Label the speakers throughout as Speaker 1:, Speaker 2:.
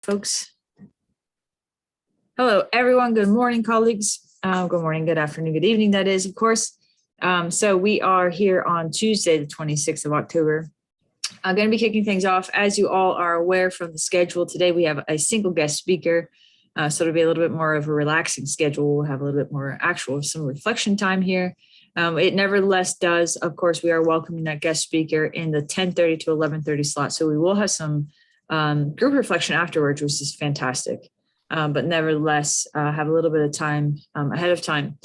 Speaker 1: folks. Hello, everyone. Good morning, colleagues. Good morning, good afternoon, good evening, that is, of course. So we are here on Tuesday, the 26th of October. I'm going to be kicking things off. As you all are aware from the schedule, today we have a single guest speaker. So it'll be a little bit more of a relaxing schedule. We'll have a little bit more some reflection time here. It nevertheless does, of course, we are welcoming that guest speaker in the 10:30 to 11:30 slot. So we will have some group reflection afterwards, which is fantastic. But nevertheless, have a little bit of time ahead of time.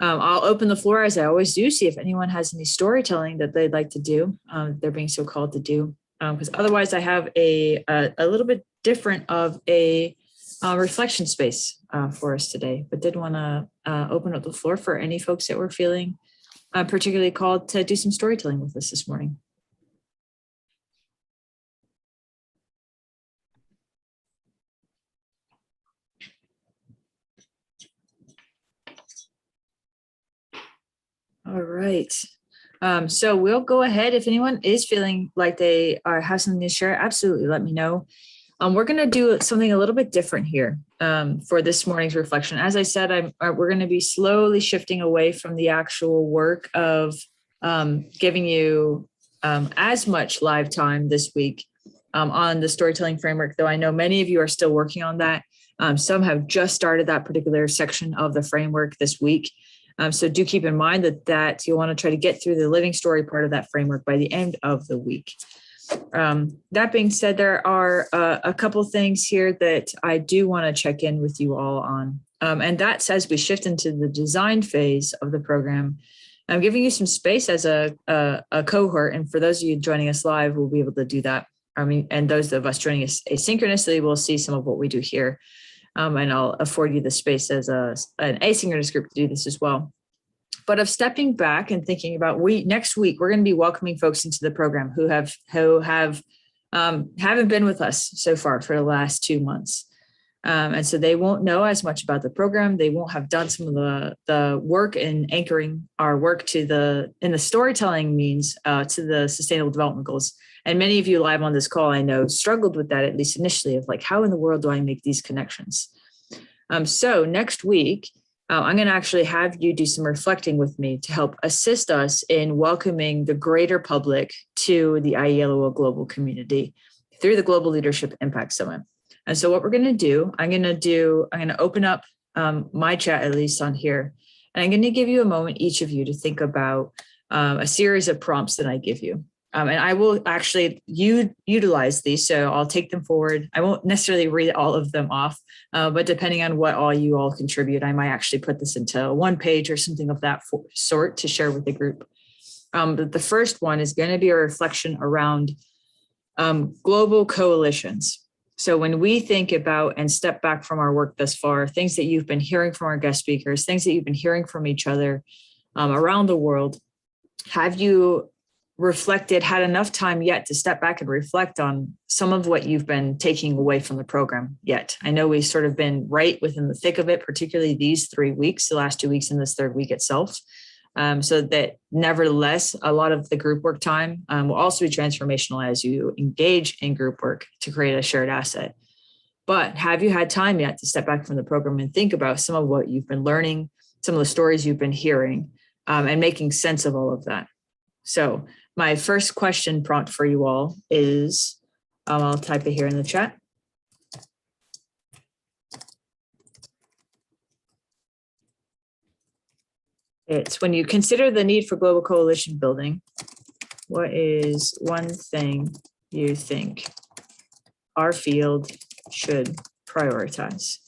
Speaker 1: I'll open the floor as I always do, see if anyone has any storytelling that they'd like to do. They're being so called to do, because otherwise I have a little bit different of a reflection space for us today, but did want to open up the floor for any folks that were feeling particularly called to do some storytelling with us this morning. All right. So we'll go ahead. If anyone is feeling like they have something to share, absolutely let me know. We're going to do something a little bit different here for this morning's reflection. As I said, we're going to be slowly shifting away from the actual work of giving you as much live time this week on the storytelling framework, though I know many of you are still working on that. Some have just started that particular section of the framework this week. So do keep in mind that you'll want to try to get through the living story part of that framework by the end of the week. That being said, there are a couple things here that I do want to check in with you all on. And that's as we shift into the design phase of the program. I'm giving you some space as a cohort. And for those of you joining us live, we'll be able to do that. And those of us joining us asynchronously will see some of what we do here. And I'll afford you the space as an asynchronous group to do this as well. But of stepping back and thinking about next week, we're going to be welcoming folks into the program who haven't been with us so far for the last 2 months. And so they won't know as much about the program. They won't have done some of the work in anchoring our work in the storytelling means to the Sustainable Development Goals. And many of you live on this call, I know, struggled with that, at least initially, of like, how in the world do I make these connections? So next week, I'm going to actually have you do some reflecting with me to help assist us in welcoming the greater public to the IELOL global community through the Global Leadership Impact Summit. And so what we're going to do, I'm going to open up my chat, at least on here, and I'm going to give you a moment, each of you, to think about a series of prompts that I give you. And I will actually utilize these, so I'll take them forward. I won't necessarily read all of them off, but depending on what all you all contribute, I might actually put this into one page or something of that sort to share with the group. But the first one is going to be a reflection around global coalitions. So when we think about and step back from our work thus far, things that you've been hearing from our guest speakers, things that you've been hearing from each other around the world, have you had enough time yet to step back and reflect on some of what you've been taking away from the program yet? I know we've sort of been right within the thick of it, particularly these 3 weeks, the last 2 weeks and this third week itself. So that nevertheless, a lot of the group work time will also be transformational as you engage in group work to create a shared asset. But have you had time yet to step back from the program and think about some of what you've been learning, some of the stories you've been hearing, and making sense of all of that? So my first question prompt for you all is, I'll type it here in the chat. It's, when you consider the need for global coalition building, what is one thing you think our field should prioritize?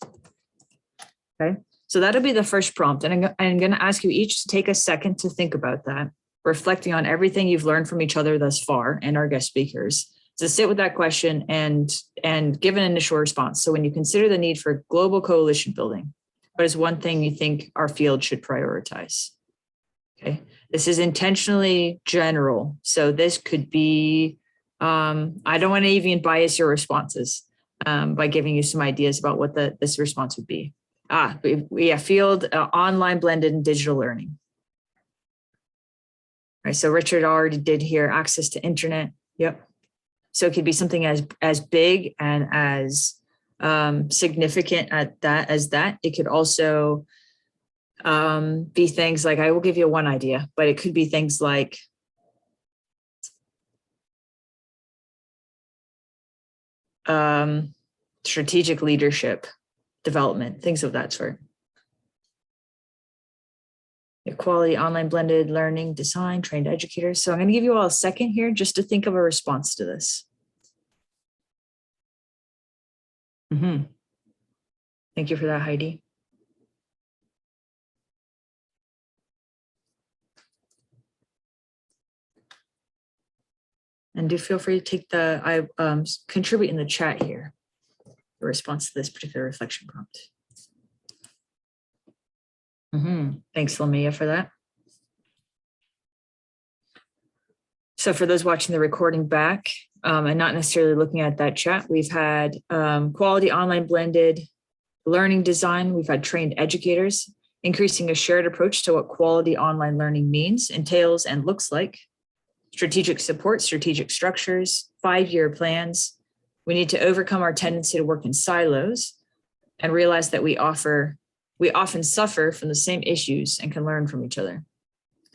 Speaker 1: Okay, so that'll be the first prompt. And I'm going to ask you each to take a second to think about that, reflecting on everything you've learned from each other thus far and our guest speakers, to sit with that question and give an initial response. So when you consider the need for global coalition building, what is one thing you think our field should prioritize? Okay, this is intentionally general. So this could be, I don't want to even bias your responses by giving you some ideas about what this response would be. We have field online blended and digital learning. All right, so Richard already did here, access to internet. Yep. So it could be something as big and as significant at that as that. It could also be things like, I will give you one idea, but it could be things like strategic leadership development, things of that sort. Equality, online blended learning, design, trained educators. So I'm going to give you all a second here just to think of a response to this. Thank you for that, Heidi. And do feel free to take contribute in the chat here, the response to this particular reflection prompt. Thanks, Lamia, for that. So for those watching the recording back and not necessarily looking at that chat, we've had quality online blended learning design. We've had trained educators, increasing a shared approach to what quality online learning means, entails, and looks like. Strategic support, strategic structures, 5-year plans. We need to overcome our tendency to work in silos and realize that we often suffer from the same issues and can learn from each other.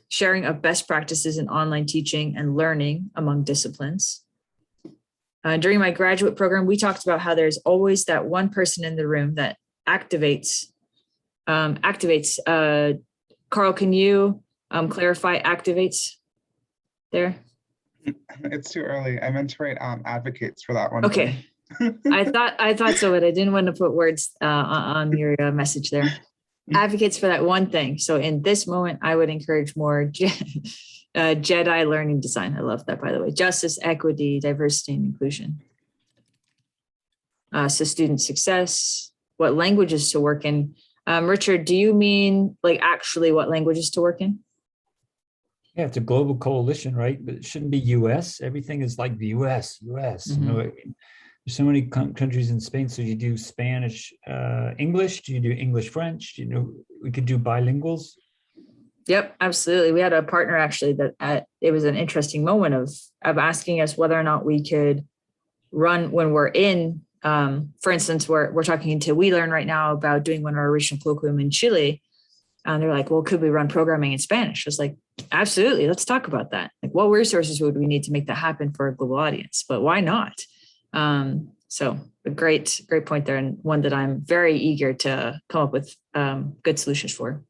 Speaker 1: Sharing of best practices in online teaching and learning among disciplines. During my graduate program, we talked about how there's always that one person in the room that activates. Carl, can you clarify activates there?
Speaker 2: It's too early. I meant to write advocates for that one.
Speaker 1: Okay. I thought so, but I didn't want to put words on your message there. Advocates for that one thing. So in this moment, I would encourage more Jedi learning design. I love that, by the way. Justice, equity, diversity, and inclusion. So student success, what languages to work in. Richard, do you mean like actually what languages to work in?
Speaker 3: Yeah, it's a global coalition, right? But it shouldn't be US. Everything is like the US. You know, I mean, there's so many countries in Spain. So you do Spanish, English. Do you do English, French? You know, we could do bilinguals. Yep, absolutely. We had a partner actually that it was an interesting moment of asking us whether or not we could run when we're in. For instance, we're talking to WeLearn right now about doing one of our regional colloquium in Chile. And they're like, well, could we run programming in Spanish? I was like, absolutely. Let's talk about that. Like, what resources would we need to make that happen for a global audience? But why not? So a great point there, and one that I'm very eager to come up with good solutions for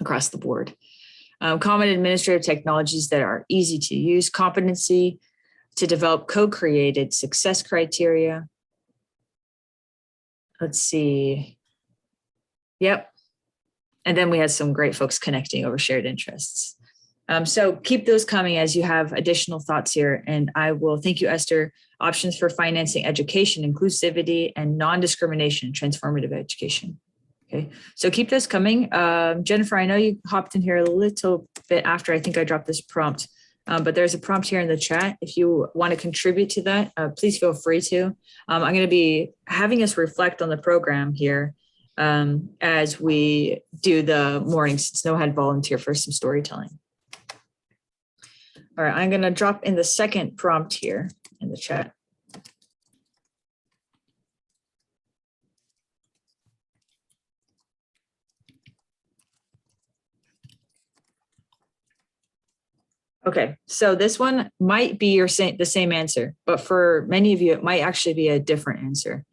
Speaker 3: across the board. Common administrative technologies that are easy to use, competency to develop co-created success criteria. Let's see. Yep. And then we had some great folks connecting over shared interests. So keep those coming as you have additional thoughts here. And I will thank you, Esther. Options for financing education, inclusivity, and non-discrimination, transformative education. Okay, so keep those coming. Jennifer, I know you hopped in here a little bit after I think I dropped this prompt, but there's a prompt here in the chat. If you want to contribute to that, please feel free to. I'm going to be having us reflect on the program here as we do the morning, since no had volunteer for some storytelling. All right, I'm going to drop in the second prompt here in the chat. Okay, so this one might be the same answer, but for many of you, it might actually be a different answer.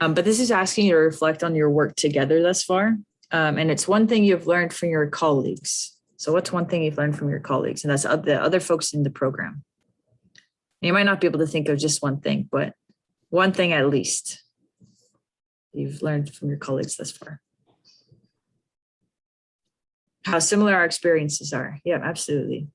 Speaker 3: But this is asking you to reflect on your work together thus far. And it's one thing you've learned from your colleagues. So what's one thing you've learned from your colleagues? And that's the other folks in the program. You might not be able to think of just one thing, but one thing at least you've learned from your colleagues thus far. How similar our experiences are. Yeah, absolutely.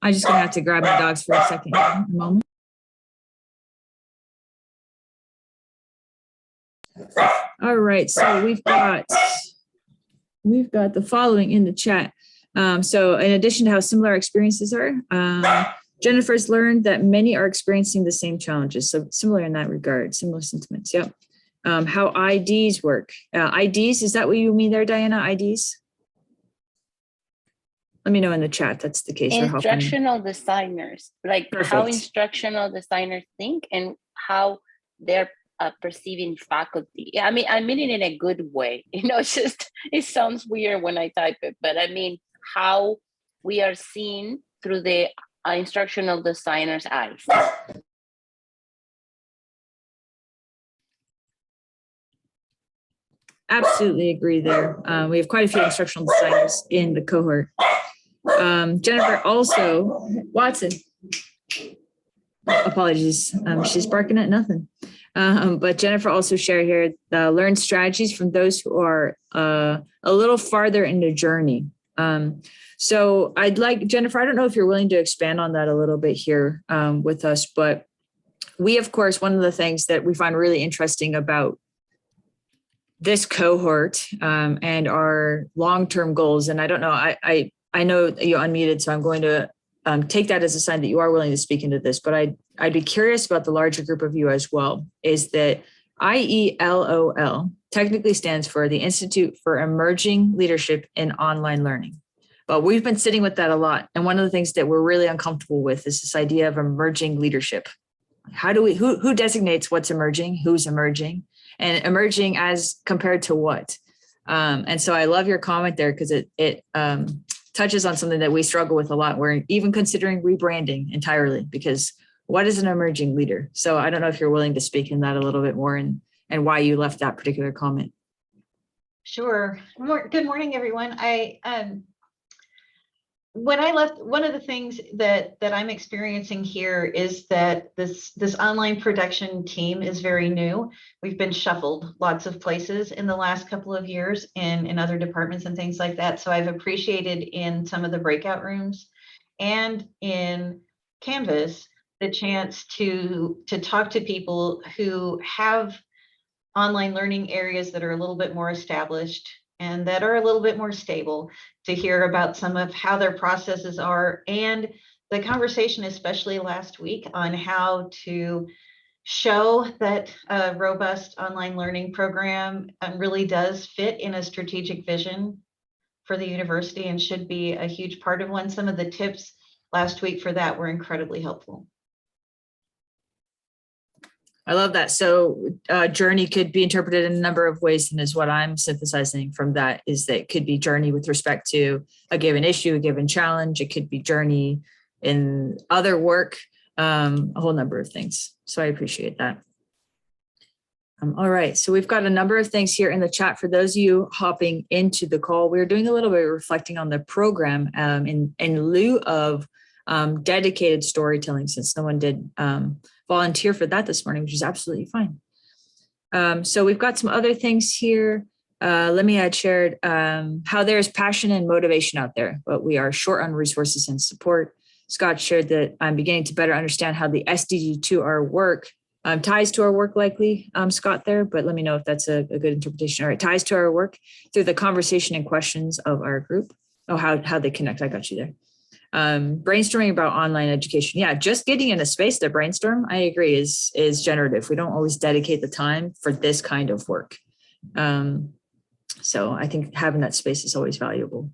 Speaker 3: I'm just gonna have to grab my dogs for a second, a moment. All right, so we've got the following in the chat.
Speaker 1: So in addition to how similar our experiences are, Jennifer's learned that many are experiencing the same challenges. So similar in that regard, similar sentiments. Yep. How IDs work. IDs, is that what you mean there, Diana? IDs? Let me know in the chat that's the case.
Speaker 4: Instructional designers, like how
Speaker 1: Perfect.
Speaker 4: instructional designers think and how they're perceiving faculty. Yeah, I mean it in a good way. It's just, it sounds weird when I type it, but I mean how we are seen through the instructional designer's eyes.
Speaker 1: Absolutely agree there. We have quite a few instructional designers in the cohort. Jennifer also, Watson, apologies, she's barking at nothing. But Jennifer also shared here, learn strategies from those who are a little farther in the journey. So I'd like, Jennifer, I don't know if you're willing to expand on that a little bit here with us, but we, of course, one of the things that we find really interesting about this cohort and our long-term goals, and I don't know, I know you're unmuted, so I'm going to take that as a sign that you are willing to speak into this, but I'd be curious about the larger group of you as well, is that IELOL technically stands for the Institute for Emerging Leadership in Online Learning. But we've been sitting with that a lot. And one of the things that we're really uncomfortable with is this idea of emerging leadership. How do we, who designates what's emerging, who's emerging, and emerging as compared to what? And so I love your comment there because it touches on something that we struggle with a lot. We're even considering rebranding entirely because what is an emerging leader? So I don't know if you're willing to speak in that a little bit more and why you left that particular comment.
Speaker 5: Sure. Good morning, everyone. When I left, one of the things that I'm experiencing here is that this online production team is very new. We've been shuffled lots of places in the last couple of years in other departments and things like that. So I've appreciated in some of the breakout rooms and in Canvas the chance to talk to people who have online learning areas that are a little bit more established and that are a little bit more stable, to hear about some of how their processes are, and the conversation, especially last week, on how to show that a robust online learning program really does fit in a strategic vision for the university and should be a huge part of one. Some of the tips last week for that were incredibly helpful.
Speaker 1: I love that. So journey could be interpreted in a number of ways, and is what I'm synthesizing from that is that it could be journey with respect to a given issue, a given challenge. It could be journey in other work, a whole number of things. So I appreciate that. All right, so we've got a number of things here in the chat. For those of you hopping into the call, we're doing a little bit of reflecting on the program in lieu of dedicated storytelling, since no one did volunteer for that this morning, which is absolutely fine. So we've got some other things here. Let me add shared how there's passion and motivation out there, but we are short on resources and support. Scott shared that I'm beginning to better understand how the SDG to our work ties to our work, likely, Scott there, but let me know if that's a good interpretation. All right, ties to our work through the conversation and questions of our group. Oh, how they connect, I got you there. Brainstorming about online education. Yeah, just getting in a space to brainstorm, I agree, is generative. We don't always dedicate the time for this kind of work. So I think having that space is always valuable.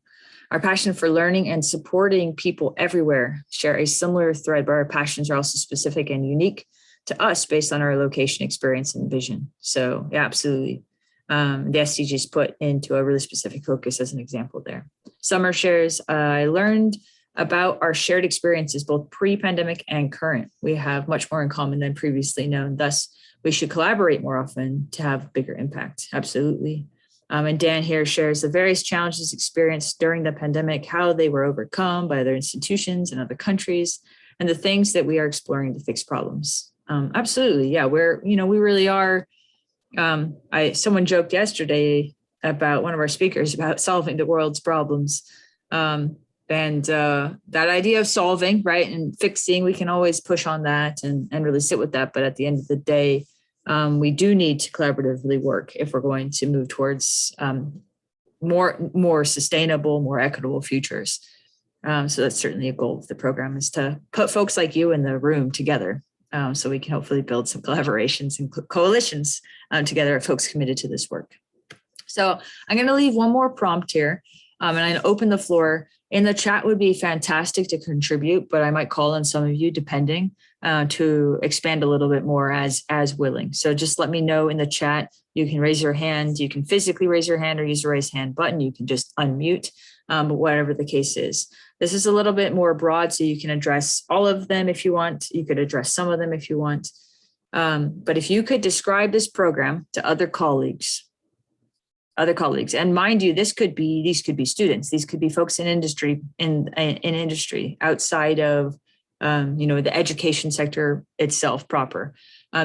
Speaker 1: Our passion for learning and supporting people everywhere share a similar thread, but our passions are also specific and unique to us based on our location, experience, and vision. So yeah, absolutely. The SDGs put into a really specific focus as an example there. Summer shares, I learned about our shared experiences, both pre-pandemic and current. We have much more in common than previously known. Thus, we should collaborate more often to have bigger impact. Absolutely. And Dan here shares the various challenges experienced during the pandemic, how they were overcome by other institutions and other countries, and the things that we are exploring to fix problems. Absolutely. Yeah, we really are. Someone joked yesterday about one of our speakers about solving the world's problems. And that idea of solving, right, and fixing, we can always push on that and really sit with that. But at the end of the day, we do need to collaboratively work if we're going to move towards more sustainable, more equitable futures. So that's certainly a goal of the program, is to put folks like you in the room together, so we can hopefully build some collaborations and coalitions together of folks committed to this work. So I'm going to leave one more prompt here, and I'm going to open the floor. In the chat would be fantastic to contribute, but I might call on some of you, depending, to expand a little bit more as willing. So just let me know in the chat. You can raise your hand. You can physically raise your hand or use the raise hand button. You can just unmute, but whatever the case is. This is a little bit more broad, so you can address all of them if you want. You could address some of them if you want. But if you could describe this program to other colleagues, and mind you, these could be students. These could be folks in industry, in industry outside of the education sector itself proper.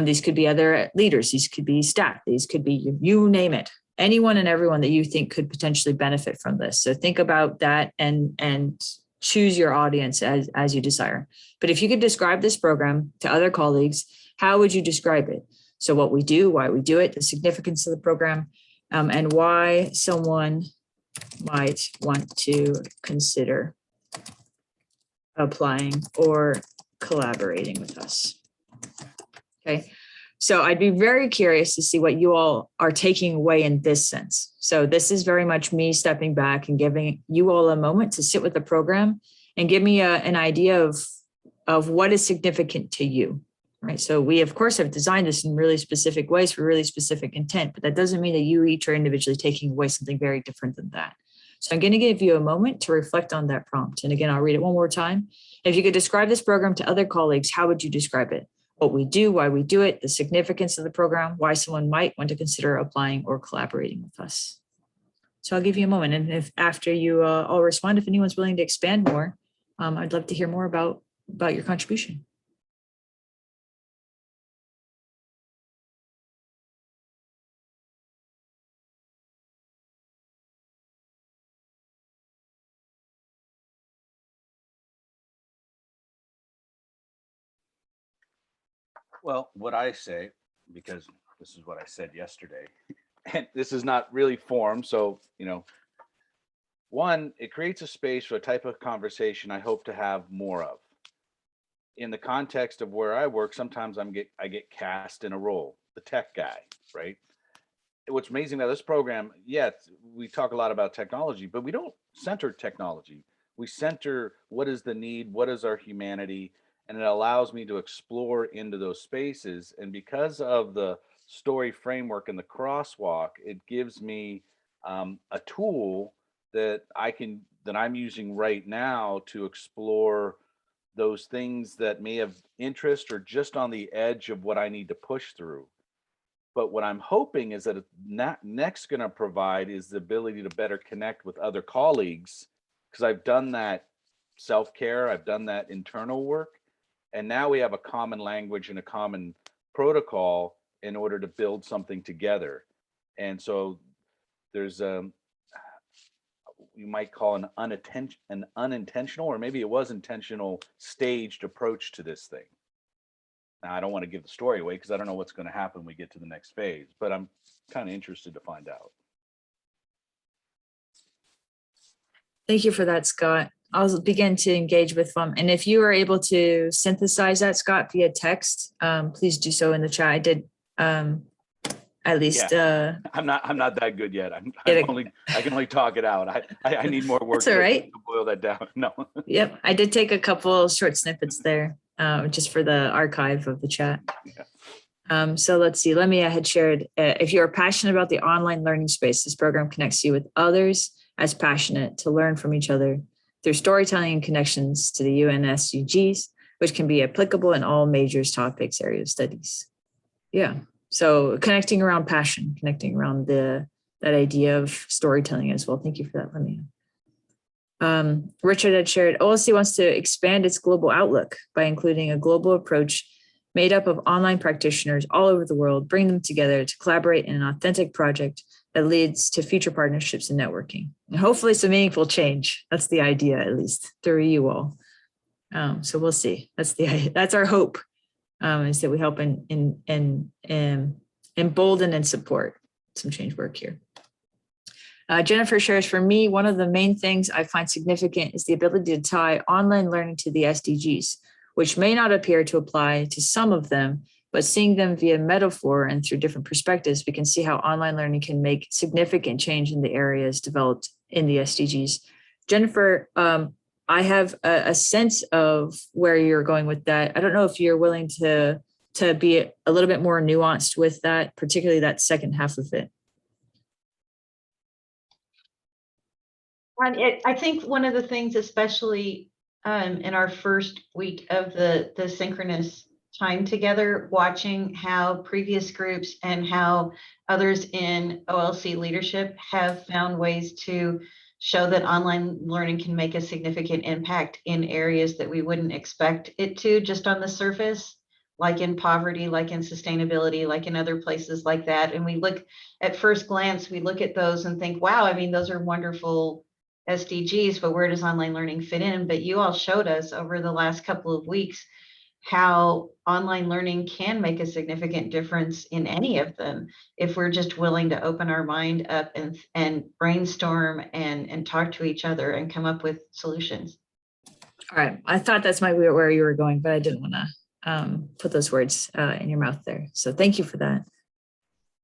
Speaker 1: These could be other leaders. These could be staff. These could be you name it. Anyone and everyone that you think could potentially benefit from this. So think about that and choose your audience as you desire. But if you could describe this program to other colleagues, how would you describe it? So what we do, why we do it, the significance of the program, and why someone might want to consider applying or collaborating with us. Okay, so I'd be very curious to see what you all are taking away in this sense. So this is very much me stepping back and giving you all a moment to sit with the program and give me an idea of what is significant to you. Right. So we, of course, have designed this in really specific ways for really specific intent, but that doesn't mean that you each are individually taking away something very different than that. So I'm going to give you a moment to reflect on that prompt. And again, I'll read it one more time. If you could describe this program to other colleagues, how would you describe it? What we do, why we do it, the significance of the program, why someone might want to consider applying or collaborating with us. So I'll give you a moment. And if after you all respond, if anyone's willing to expand more, I'd love to hear more about your contribution.
Speaker 6: Well, what I say, because this is what I said yesterday, and this is not really formed. So, one, it creates a space for a type of conversation I hope to have more of. In the context of where I work, sometimes I get cast in a role, the tech guy, right? What's amazing about this program, yes, we talk a lot about technology, but we don't center technology. We center what is the need, what is our humanity, and it allows me to explore into those spaces. And because of the story framework and the crosswalk, it gives me a tool that I'm using right now to explore those things that may have interest or just on the edge of what I need to push through. But what I'm hoping is that it's next going to provide is the ability to better connect with other colleagues, because I've done that self-care, I've done that internal work, and now we have a common language and a common protocol in order to build something together. And so there's you might call an unintentional, or maybe it was intentional, staged approach to this thing. Now, I don't want to give the story away because I don't know what's going to happen when we get to the next phase, but I'm kind of interested to find out.
Speaker 1: Thank you for that, Scott. I'll begin to engage with them. And if you are able to synthesize that, Scott, via text, please do so in the chat. I did at least.
Speaker 6: Yeah. I'm not that good yet. I can only talk it out. I need more work.
Speaker 1: That's all right.
Speaker 6: To boil that down. No.
Speaker 1: Yep. I did take a couple short snippets there, just for the archive of the chat. Yeah. So let's see. Lemia had shared, if you are passionate about the online learning space, this program connects you with others as passionate to learn from each other through storytelling and connections to the UNSUGs, which can be applicable in all majors, topics, area of studies. Yeah. So connecting around passion, connecting around that idea of storytelling as well. Thank you for that, Lemia. Richard had shared, OLC wants to expand its global outlook by including a global approach made up of online practitioners all over the world, bring them together to collaborate in an authentic project that leads to future partnerships and networking. And hopefully some meaningful change. That's the idea, at least, through you all. So we'll see. That's our hope, is that we help embolden and support some change work here. Jennifer shares, for me, one of the main things I find significant is the ability to tie online learning to the SDGs, which may not appear to apply to some of them, but seeing them via metaphor and through different perspectives, we can see how online learning can make significant change in the areas developed in the SDGs. Jennifer, I have a sense of where you're going with that. I don't know if you're willing to be a little bit more nuanced with that, particularly that second half of it.
Speaker 5: I think one of the things, especially in our first week of the synchronous time together, watching how previous groups and how others in OLC leadership have found ways to show that online learning can make a significant impact in areas that we wouldn't expect it to just on the surface, like in poverty, like in sustainability, like in other places like that. And we look at first glance, we look at those and think, wow, I mean, those are wonderful SDGs, but where does online learning fit in? But you all showed us over the last couple of weeks how online learning can make a significant difference in any of them if we're just willing to open our mind up and brainstorm and talk to each other and come up with solutions.
Speaker 1: All right. I thought that's where you were going, but I didn't want to put those words in your mouth there. So thank you for that.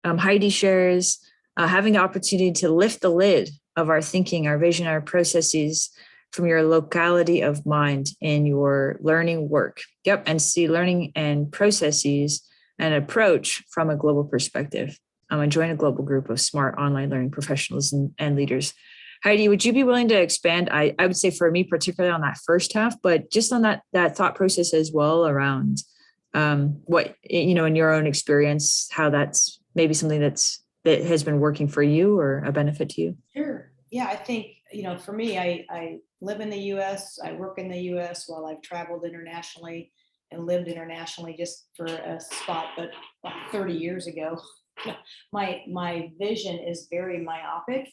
Speaker 1: Heidi shares, having the opportunity to lift the lid of our thinking, our vision, our processes from your locality of mind in your learning work. Yep. And see learning and processes and approach from a global perspective. And join a global group of smart online learning professionals and leaders. Heidi, would you be willing to expand? I would say for me, particularly on that first half, but just on that thought process as well around what, in your own experience, how that's maybe something that has been working for you or a benefit to you?
Speaker 7: Sure. Yeah, I think, for me, I live in the US, I work in the US while I've traveled internationally and lived internationally just for a spot, but about 30 years ago, my vision is very myopic.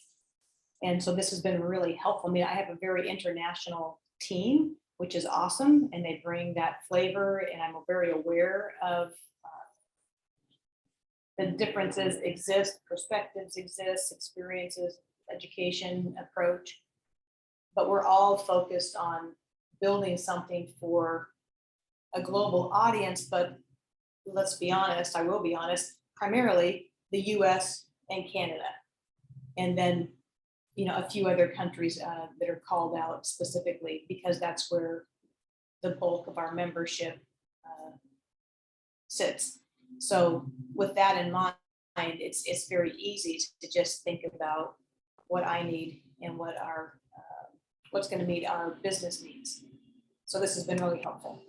Speaker 7: And so this has been really helpful. I mean, I have a very international team, which is awesome. And they bring that flavor, and I'm very aware of the differences exist, perspectives exist, experiences, education approach, but we're all focused on building something for a global audience. But let's be honest, I will be honest, primarily the US and Canada. And then, a few other countries that are called out specifically because that's where the bulk of our membership sits. So with that in mind, it's very easy to just think about what I need and what what's going to meet our business needs. So this has been really helpful.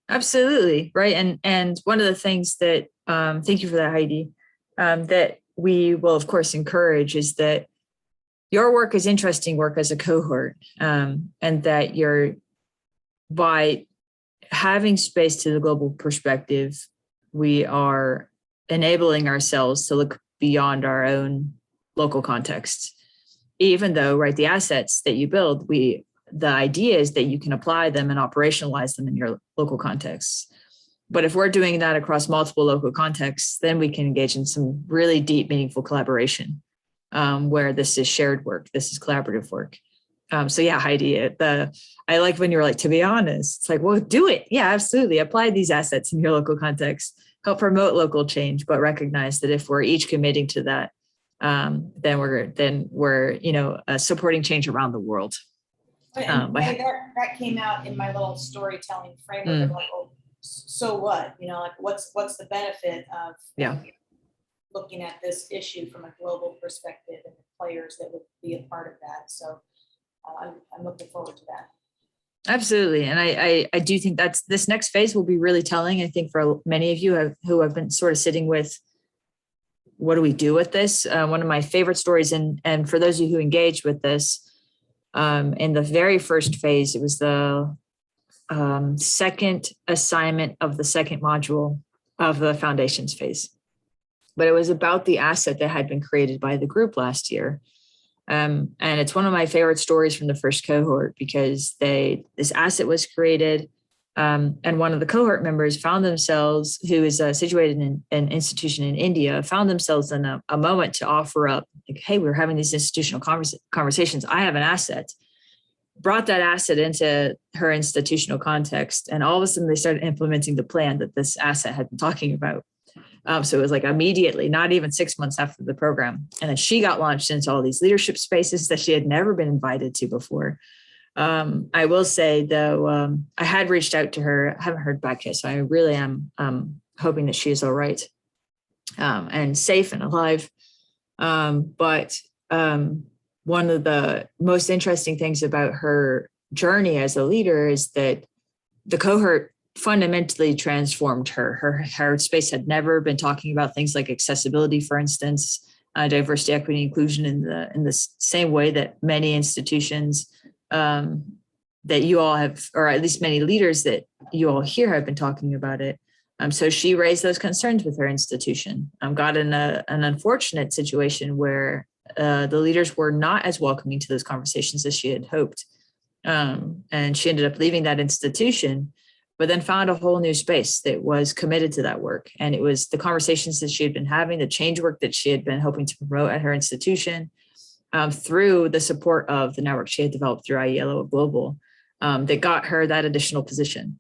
Speaker 1: Absolutely. Right. And one of the things that, thank you for that, Heidi, that we will of course encourage is that your work is interesting work as a cohort, and that by having space to the global perspective, we are enabling ourselves to look beyond our own local context. Even though, right, the assets that you build, the idea is that you can apply them and operationalize them in your local context. But if we're doing that across multiple local contexts, then we can engage in some really deep, meaningful collaboration, where this is shared work, this is collaborative work. So yeah, Heidi, I like when you're like, to be honest, it's like, well, do it. Yeah, absolutely. Apply these assets in your local context, help promote local change, but recognize that if we're each committing to that, then we're supporting change around the world.
Speaker 7: That came out in my little storytelling framework of like, oh, so what? Like what's the benefit of looking at this issue from a global perspective and the players that would be a part of that. So I'm looking forward to that. Absolutely.
Speaker 1: And I do think this next phase will be really telling, I think, for many of you who have been sort of sitting with, what do we do with this? One of my favorite stories, and for those of you who engaged with this, in the very first phase, it was the second assignment of the second module of the foundations phase. But it was about the asset that had been created by the group last year. And it's one of my favorite stories from the first cohort because this asset was created And one of the cohort members found themselves, who is situated in an institution in India, found themselves in a moment to offer up, like, hey, we're having these institutional conversations. I have an asset. Brought that asset into her institutional context. And all of a sudden they started implementing the plan that this asset had been talking about. So it was like immediately, not even 6 months after the program. And then she got launched into all these leadership spaces that she had never been invited to before. I will say, though, I had reached out to her. I haven't heard back yet. So I really am hoping that she is all right and safe and alive. But one of the most interesting things about her journey as a leader is that the cohort fundamentally transformed her. Her space had never been talking about things like accessibility, for instance, diversity, equity, inclusion in the same way that many institutions that you all have, or at least many leaders that you all here have been talking about it. So she raised those concerns with her institution. Got in an unfortunate situation where the leaders were not as welcoming to those conversations as she had hoped. And she ended up leaving that institution, but then found a whole new space that was committed to that work. And it was the conversations that she had been having, the change work that she had been hoping to promote at her institution, through the support of the network she had developed through IELOL Global, that got her that additional position.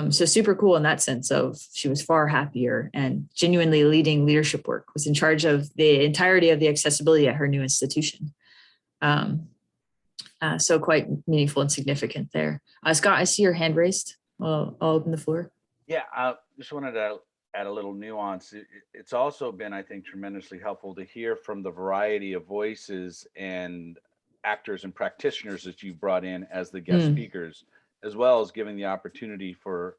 Speaker 1: So super cool in that sense of she was far happier and genuinely leading leadership work, was in charge of the entirety of the accessibility at her new institution. So quite meaningful and significant there. Scott, I see your hand raised. I'll open the floor.
Speaker 6: Yeah, I just wanted to add a little nuance. It's also been, I think, tremendously helpful to hear from the variety of voices and actors and practitioners that you brought in as the guest speakers, as well as giving the opportunity for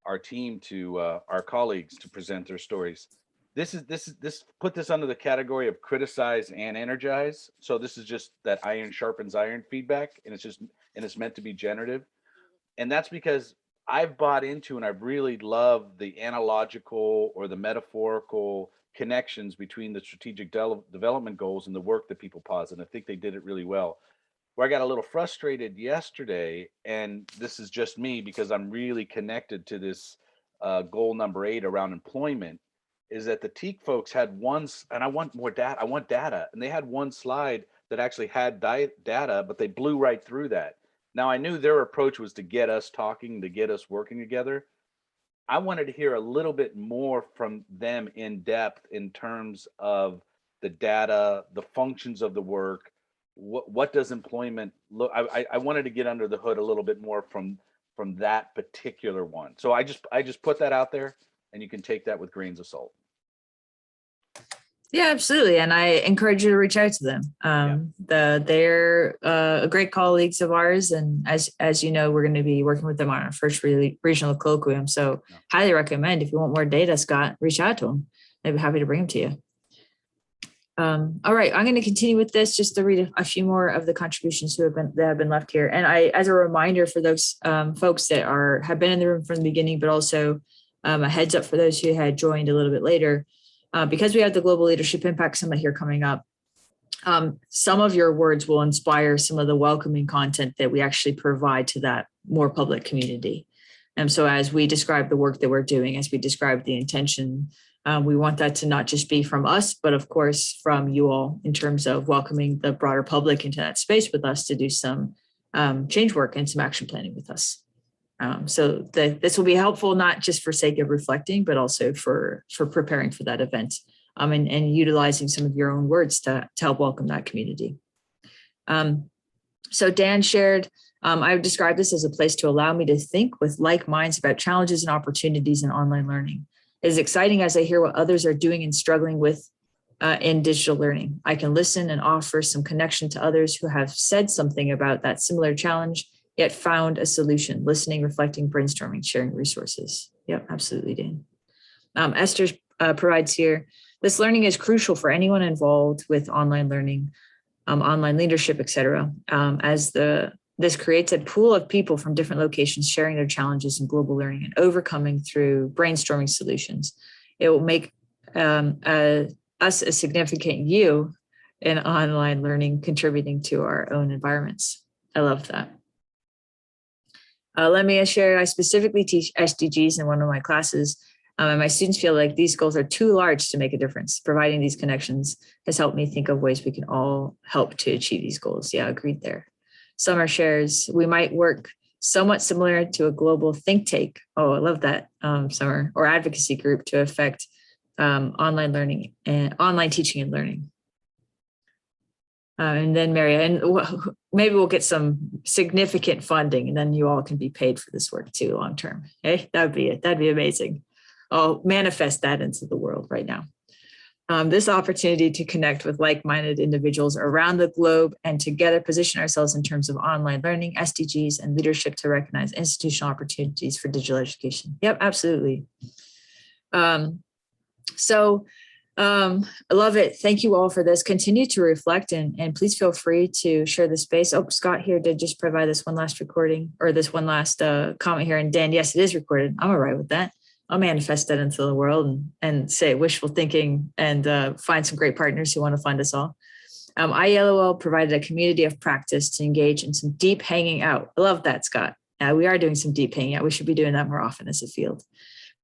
Speaker 6: our team to, our colleagues to present their stories. This put this under the category of criticize and energize. So this is just that iron sharpens iron feedback, and it's meant to be generative. And that's because I've bought into and I've really loved the analogical or the metaphorical connections between the strategic development goals and the work that people posit. And I think they did it really well. Where I got a little frustrated yesterday, and this is just me because I'm really connected to this goal number 8 around employment, is that the TEAC folks had and I want more data. I want data. And they had one slide that actually had data, but they blew right through that. Now, I knew their approach was to get us talking, to get us working together. I wanted to hear a little bit more from them in depth in terms of the data, the functions of the work. What does employment look? I wanted to get under the hood a little bit more from that particular one. So I just put that out there, and you can take that with grains of salt.
Speaker 1: Yeah, absolutely. And I encourage you to reach out to them. They're great colleagues of ours. And as you know, we're going to be working with them on our first regional colloquium. So highly recommend, if you want more data, Scott, reach out to them. They'd be happy to bring them to you. All right, I'm going to continue with this just to read a few more of the contributions that have been left here. And as a reminder for those folks that have been in the room from the beginning, but also a heads up for those who had joined a little bit later, because we have the Global Leadership Impact Summit here coming up, some of your words will inspire some of the welcoming content that we actually provide to that more public community. And so as we describe the work that we're doing, as we describe the intention, we want that to not just be from us, but of course from you all in terms of welcoming the broader public into that space with us to do some change work and some action planning with us. So this will be helpful, not just for sake of reflecting, but also for preparing for that event and utilizing some of your own words to help welcome that community. So Dan shared, I would describe this as a place to allow me to think with like minds about challenges and opportunities in online learning. It is exciting as I hear what others are doing and struggling with in digital learning. I can listen and offer some connection to others who have said something about that similar challenge, yet found a solution, listening, reflecting, brainstorming, sharing resources. Yep, absolutely, Dan. Esther provides here, this learning is crucial for anyone involved with online learning, online leadership, et cetera, as this creates a pool of people from different locations sharing their challenges in global learning and overcoming through brainstorming solutions. It will make us a significant you in online learning, contributing to our own environments. I love that. Let me share, I specifically teach SDGs in one of my classes. And my students feel like these goals are too large to make a difference. Providing these connections has helped me think of ways we can all help to achieve these goals. Yeah, agreed there. Summer shares, we might work somewhat similar to a global think tank. Oh, I love that, Summer, or advocacy group to affect online learning and online teaching and learning. And then Maria, and maybe we'll get some significant funding, and then you all can be paid for this work too, long term. Okay, that'd be it. That'd be amazing. I'll manifest that into the world right now. This opportunity to connect with like-minded individuals around the globe and together position ourselves in terms of online learning, SDGs, and leadership to recognize institutional opportunities for digital education. Yep, absolutely. I love it. Thank you all for this. Continue to reflect and please feel free to share the space. Oh, Scott here did just provide this one last recording or this one last comment here. And Dan, yes, it is recorded. I'm all right with that. I'll manifest that into the world and say wishful thinking and find some great partners who want to fund us all. IELOL provided a community of practice to engage in some deep hanging out. I love that, Scott. We are doing some deep hanging out. We should be doing that more often as a field.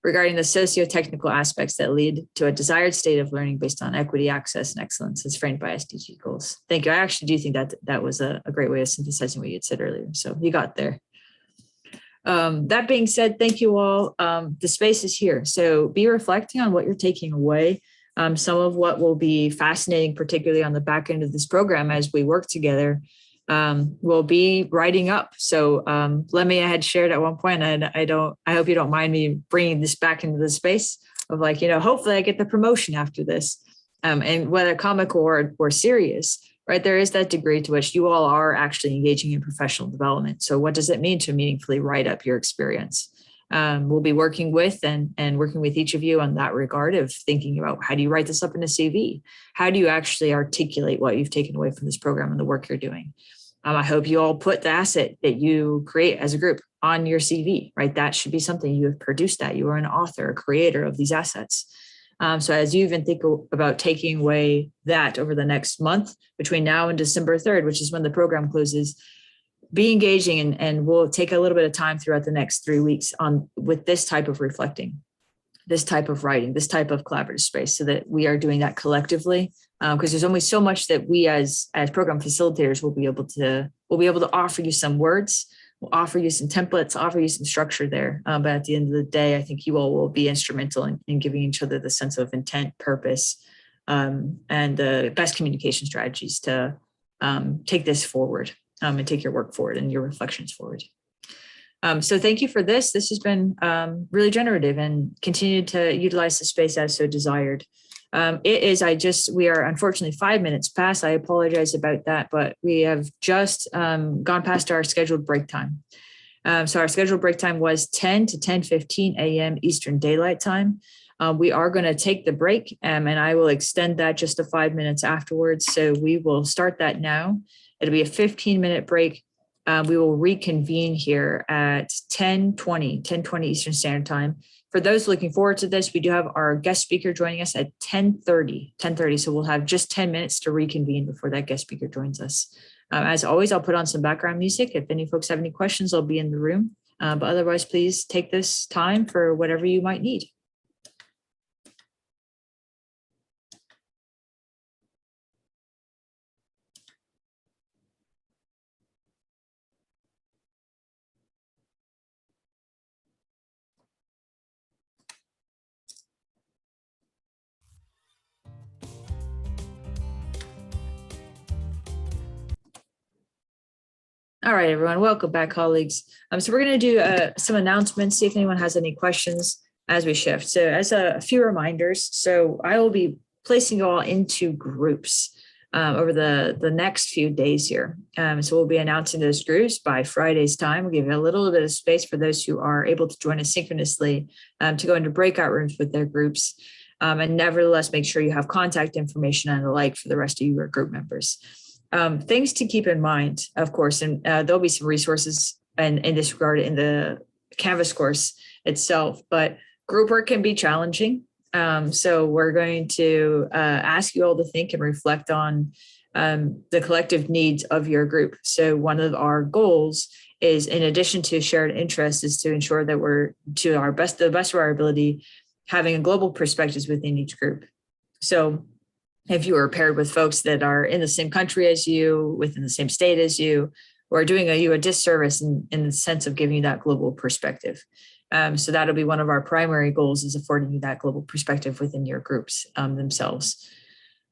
Speaker 1: Regarding the socio-technical aspects that lead to a desired state of learning based on equity, access, and excellence as framed by SDG goals. Thank you. I actually do think that that was a great way of synthesizing what you had said earlier. So you got there. That being said, thank you all. The space is here. So be reflecting on what you're taking away. Some of what will be fascinating, particularly on the back end of this program as we work together, will be writing up. So Lemmy, I had shared at one point, and I hope you don't mind me bringing this back into the space of like, hopefully I get the promotion after this. And whether comical or serious, right? There is that degree to which you all are actually engaging in professional development. So what does it mean to meaningfully write up your experience? We'll be working with and working with each of you on that regard of thinking about how do you write this up in a CV? How do you actually articulate what you've taken away from this program and the work you're doing? I hope you all put the asset that you create as a group on your CV, right? That should be something you have produced that. You are an author, a creator of these assets. So as you even think about taking away that over the next month between now and December 3rd, which is when the program closes, be engaging and we'll take a little bit of time throughout the next 3 weeks with this type of reflecting, this type of writing, this type of collaborative space so that we are doing that collectively. Because there's only so much that we as program facilitators will be able to offer you some words, we'll offer you some templates, offer you some structure there. But at the end of the day, I think you all will be instrumental in giving each other the sense of intent, purpose, and the best communication strategies to take this forward and take your work forward and your reflections forward. So thank you for this. This has been really generative and continue to utilize the space as so desired. We are unfortunately 5 minutes past. I apologize about that, but we have just gone past our scheduled break time. So our scheduled break time was 10 to 10:15 a.m. Eastern Daylight Time. We are going to take the break and I will extend that just to 5 minutes afterwards. So we will start that now. It'll be a 15-minute break. We will reconvene here at 10:20 Eastern Standard Time. For those looking forward to this, we do have our guest speaker joining us at 10:30. So we'll have just 10 minutes to reconvene before that guest speaker joins us. As always, I'll put on some background music. If any folks have any questions, I'll be in the room. But otherwise, please take this time for whatever you might need. All right, everyone, welcome back, colleagues. So we're going to do some announcements, see if anyone has any questions as we shift. So as a few reminders, so I will be placing you all into groups over the next few days here. So we'll be announcing those groups by Friday's time. We'll give you a little bit of space for those who are able to join us synchronously to go into breakout rooms with their groups. And nevertheless, make sure you have contact information and the like for the rest of your group members. Things to keep in mind, of course, and there'll be some resources in this regard in the Canvas course itself, but group work can be challenging. So we're going to ask you all to think and reflect on the collective needs of your group. So one of our goals is, in addition to shared interests, is to ensure that we're to the best of our ability, having a global perspectives within each group. So if you are paired with folks that are in the same country as you, within the same state as you, we're doing you a disservice in the sense of giving you that global perspective. So that'll be one of our primary goals, is affording you that global perspective within your groups themselves.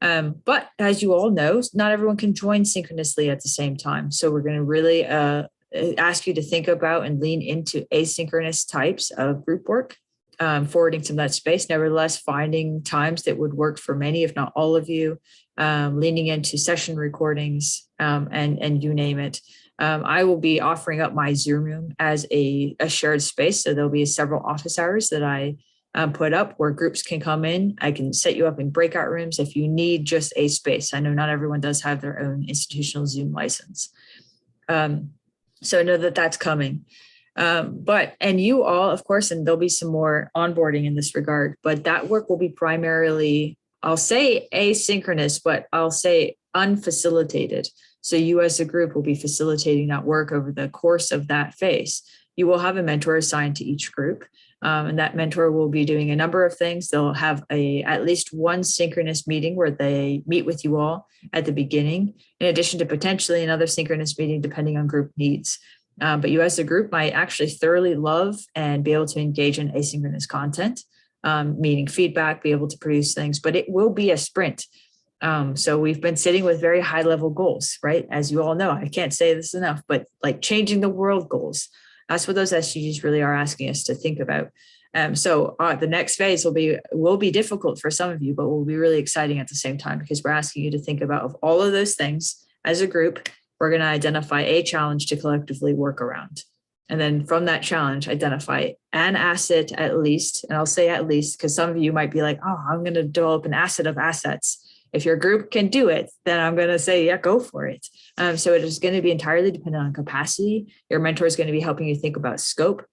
Speaker 1: But as you all know, not everyone can join synchronously at the same time. So we're going to really ask you to think about and lean into asynchronous types of group work, forwarding some of that space. Nevertheless, finding times that would work for many, if not all of you, leaning into session recordings, and you name it. I will be offering up my Zoom room as a shared space. So there'll be several office hours that I put up where groups can come in. I can set you up in breakout rooms if you need just a space. I know not everyone does have their own institutional Zoom license. So I know that that's coming. And you all, of course, and there'll be some more onboarding in this regard, but that work will be primarily, I'll say asynchronous, but I'll say unfacilitated. So you as a group will be facilitating that work over the course of that phase. You will have a mentor assigned to each group, and that mentor will be doing a number of things. They'll have at least one synchronous meeting where they meet with you all at the beginning, in addition to potentially another synchronous meeting depending on group needs. But you as a group might actually thoroughly love and be able to engage in asynchronous content, meaning feedback, be able to produce things, but it will be a sprint. So we've been sitting with very high level goals, right? As you all know, I can't say this enough, but like changing the world goals. That's what those SDGs really are asking us to think about. So the next phase will be difficult for some of you, but will be really exciting at the same time, because we're asking you to think about, of all of those things as a group, we're going to identify a challenge to collectively work around. And then from that challenge, identify an asset at least. And I'll say at least, because some of you might be like, oh, I'm going to develop an asset of assets. If your group can do it, then I'm going to say, yeah, go for it. So it is going to be entirely dependent on capacity. Your mentor is going to be helping you think about scope.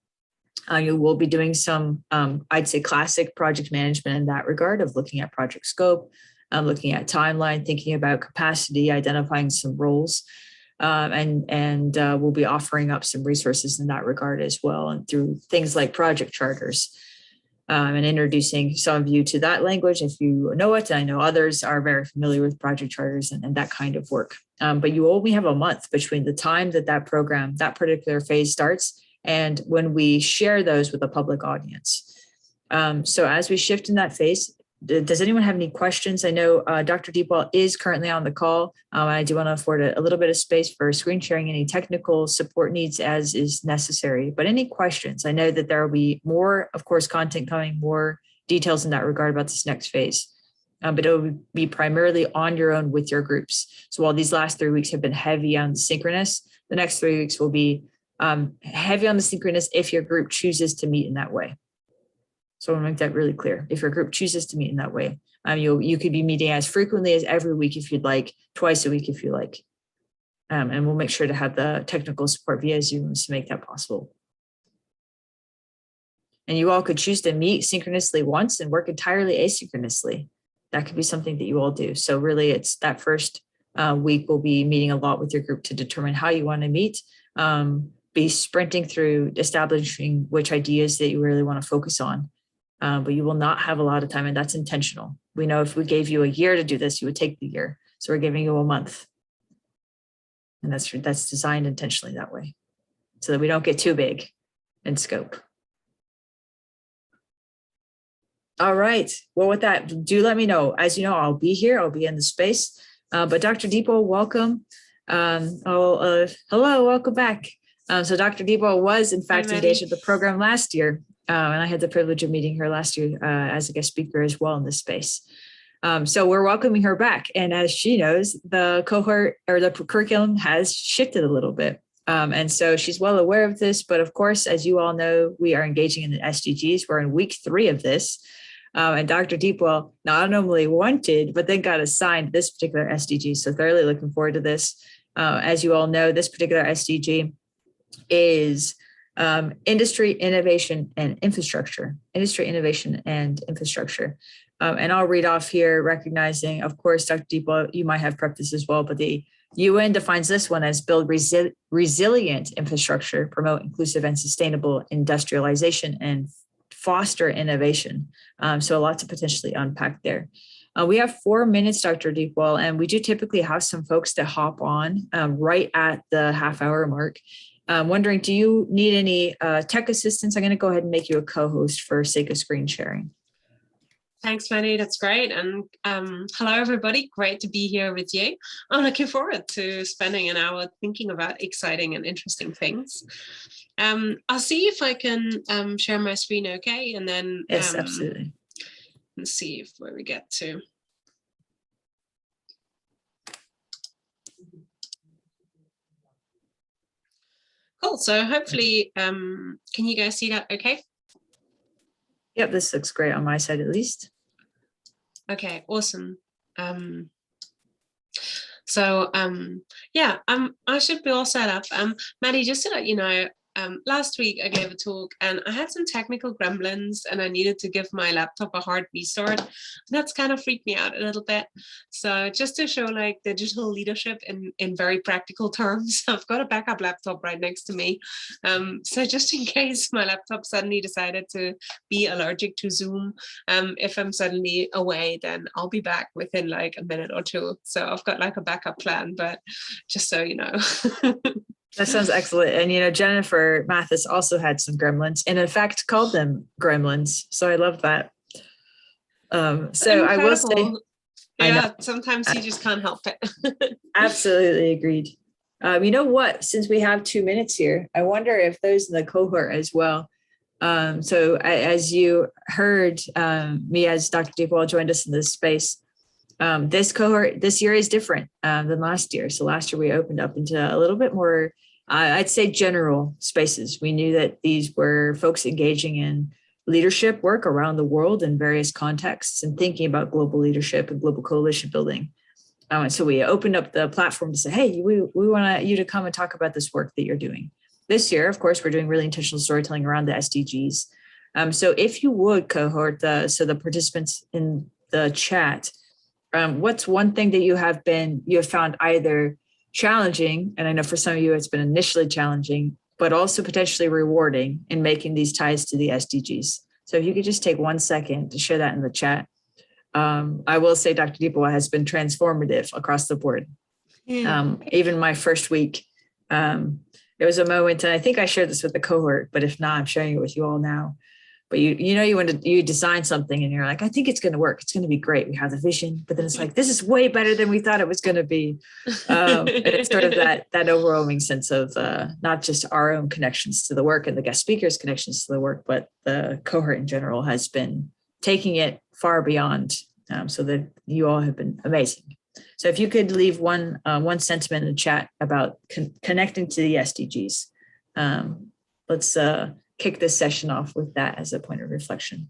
Speaker 1: You will be doing some, I'd say, classic project management in that regard, of looking at project scope, looking at timeline, thinking about capacity, identifying some roles. And we'll be offering up some resources in that regard as well, and through things like project charters. And introducing some of you to that language if you know it. I know others are very familiar with project charters and that kind of work. But you only have a month between the time that program, that particular phase starts, and when we share those with a public audience. So as we shift in that phase, does anyone have any questions? I know Dr. Deepwell is currently on the call. I do want to afford a little bit of space for screen sharing, any technical support needs as is necessary. But any questions? I know that there will be more, of course, content coming, more details in that regard about this next phase. But it will be primarily on your own with your groups. So while these last 3 weeks have been heavy on the synchronous, the next 3 weeks will be heavy on the synchronous if your group chooses to meet in that way. So I want to make that really clear. If your group chooses to meet in that way, you could be meeting as frequently as every week if you'd like, twice a week if you like. And we'll make sure to have the technical support via Zoom to make that possible. And you all could choose to meet synchronously once and work entirely asynchronously. That could be something that you all do. So really, it's that first week we'll be meeting a lot with your group to determine how you want to meet, be sprinting through establishing which ideas that you really want to focus on. But you will not have a lot of time, and that's intentional. We know if we gave you a year to do this, you would take the year. So we're giving you a month. And that's designed intentionally that way, so that we don't get too big in scope. All right. Well, with that, do let me know. As you know, I'll be here. I'll be in the space. But Dr. Deepwell, welcome. Hello, welcome back. So Dr. Deepwell was, in fact, engaged with the program last year. And I had the privilege of meeting her last year as a guest speaker as well in this space. So we're welcoming her back. And as she knows, the cohort or the curriculum has shifted a little bit. And so she's well aware of this. But of course, as you all know, we are engaging in the SDGs. We're in week 3 of this. And Dr. Deepwell not only wanted, but then got assigned this particular SDG. So thoroughly looking forward to this. As you all know, this particular SDG is industry, innovation, and infrastructure. Industry, innovation, and infrastructure. And I'll read off here, recognizing, of course, Dr. Deepwell, you might have prepped this as well, but the UN defines this one as build resilient infrastructure, promote inclusive and sustainable industrialization, and foster innovation. So a lot to potentially unpack there. We have 4 minutes, Dr. Deepwell, and we do typically have some folks that hop on right at the half-hour mark. I'm wondering, do you need any tech assistance? I'm going to go ahead and make you a co-host for sake of screen sharing.
Speaker 8: Thanks, Manny. That's great. And hello, everybody. Great to be here with you. I'm looking forward to spending an hour thinking about exciting and interesting things. I'll see if I can share my screen okay. And then
Speaker 1: Yes, absolutely.
Speaker 8: Let's see where we get to. Cool. So hopefully, can you guys see that okay?
Speaker 1: Yep, this looks great on my side at least.
Speaker 8: Okay, awesome. Yeah, I should be all set up. Maddie, just to let you know, last week I gave a talk and I had some technical gremlins and I needed to give my laptop a hard restart. That's kind of freaked me out a little bit. So just to show like digital leadership in very practical terms, I've got a backup laptop right next to me. So just in case my laptop suddenly decided to be allergic to Zoom, if I'm suddenly away, then I'll be back within like a minute or two. So I've got like a backup plan, but just so you know.
Speaker 1: That sounds excellent. And, you know, Jennifer Mathis also had some gremlins and in fact called them gremlins. So I love that. So I will say,
Speaker 8: yeah, sometimes you just can't help it.
Speaker 1: Absolutely agreed. You know what, since we have 2 minutes here, I wonder if those in the cohort as well. So as you heard me as Dr. Deepwell joined us in this space, this cohort this year is different than last year. So last year we opened up into a little bit more, I'd say general spaces. We knew that these were folks engaging in leadership work around the world in various contexts and thinking about global leadership and global coalition building. So we opened up the platform to say, hey, we want you to come and talk about this work that you're doing. This year, of course, we're doing really intentional storytelling around the SDGs. So if you would cohort the participants in the chat, what's one thing that you have found either challenging, and I know for some of you it's been initially challenging, but also potentially rewarding in making these ties to the SDGs. So if you could just take 1 second to share that in the chat. I will say Dr. Deepwell has been transformative across the board. Even my first week, there was a moment, and I think I shared this with the cohort, but if not, I'm sharing it with you all now. But you design something and you're like, I think it's going to work. It's going to be great. We have the vision, but then it's like, this is way better than we thought it was going to be. And it's sort of that overwhelming sense of not just our own connections to the work and the guest speakers' connections to the work, but the cohort in general has been taking it far beyond. So that you all have been amazing. So if you could leave one sentiment in the chat about connecting to the SDGs, let's kick this session off with that as a point of reflection.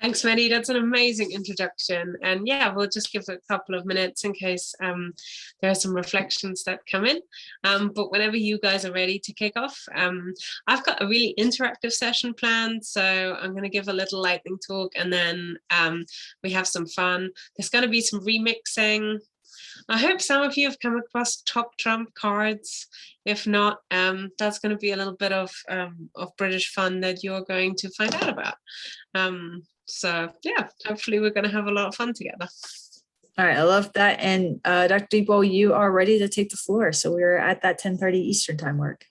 Speaker 8: Thanks, Manny. That's an amazing introduction. And yeah, we'll just give it a couple of minutes in case there are some reflections that come in. But whenever you guys are ready to kick off, I've got a really interactive session planned. So I'm going to give a little lightning talk and then we have some fun. There's going to be some remixing. I hope some of you have come across top trump cards. If not, that's going to be a little bit of British fun that you're going to find out about. So yeah, hopefully we're going to have a lot of fun together.
Speaker 1: All right, I love that. And Dr. Deepwell, you are ready to take the floor. So we're at that 10:30 Eastern time mark.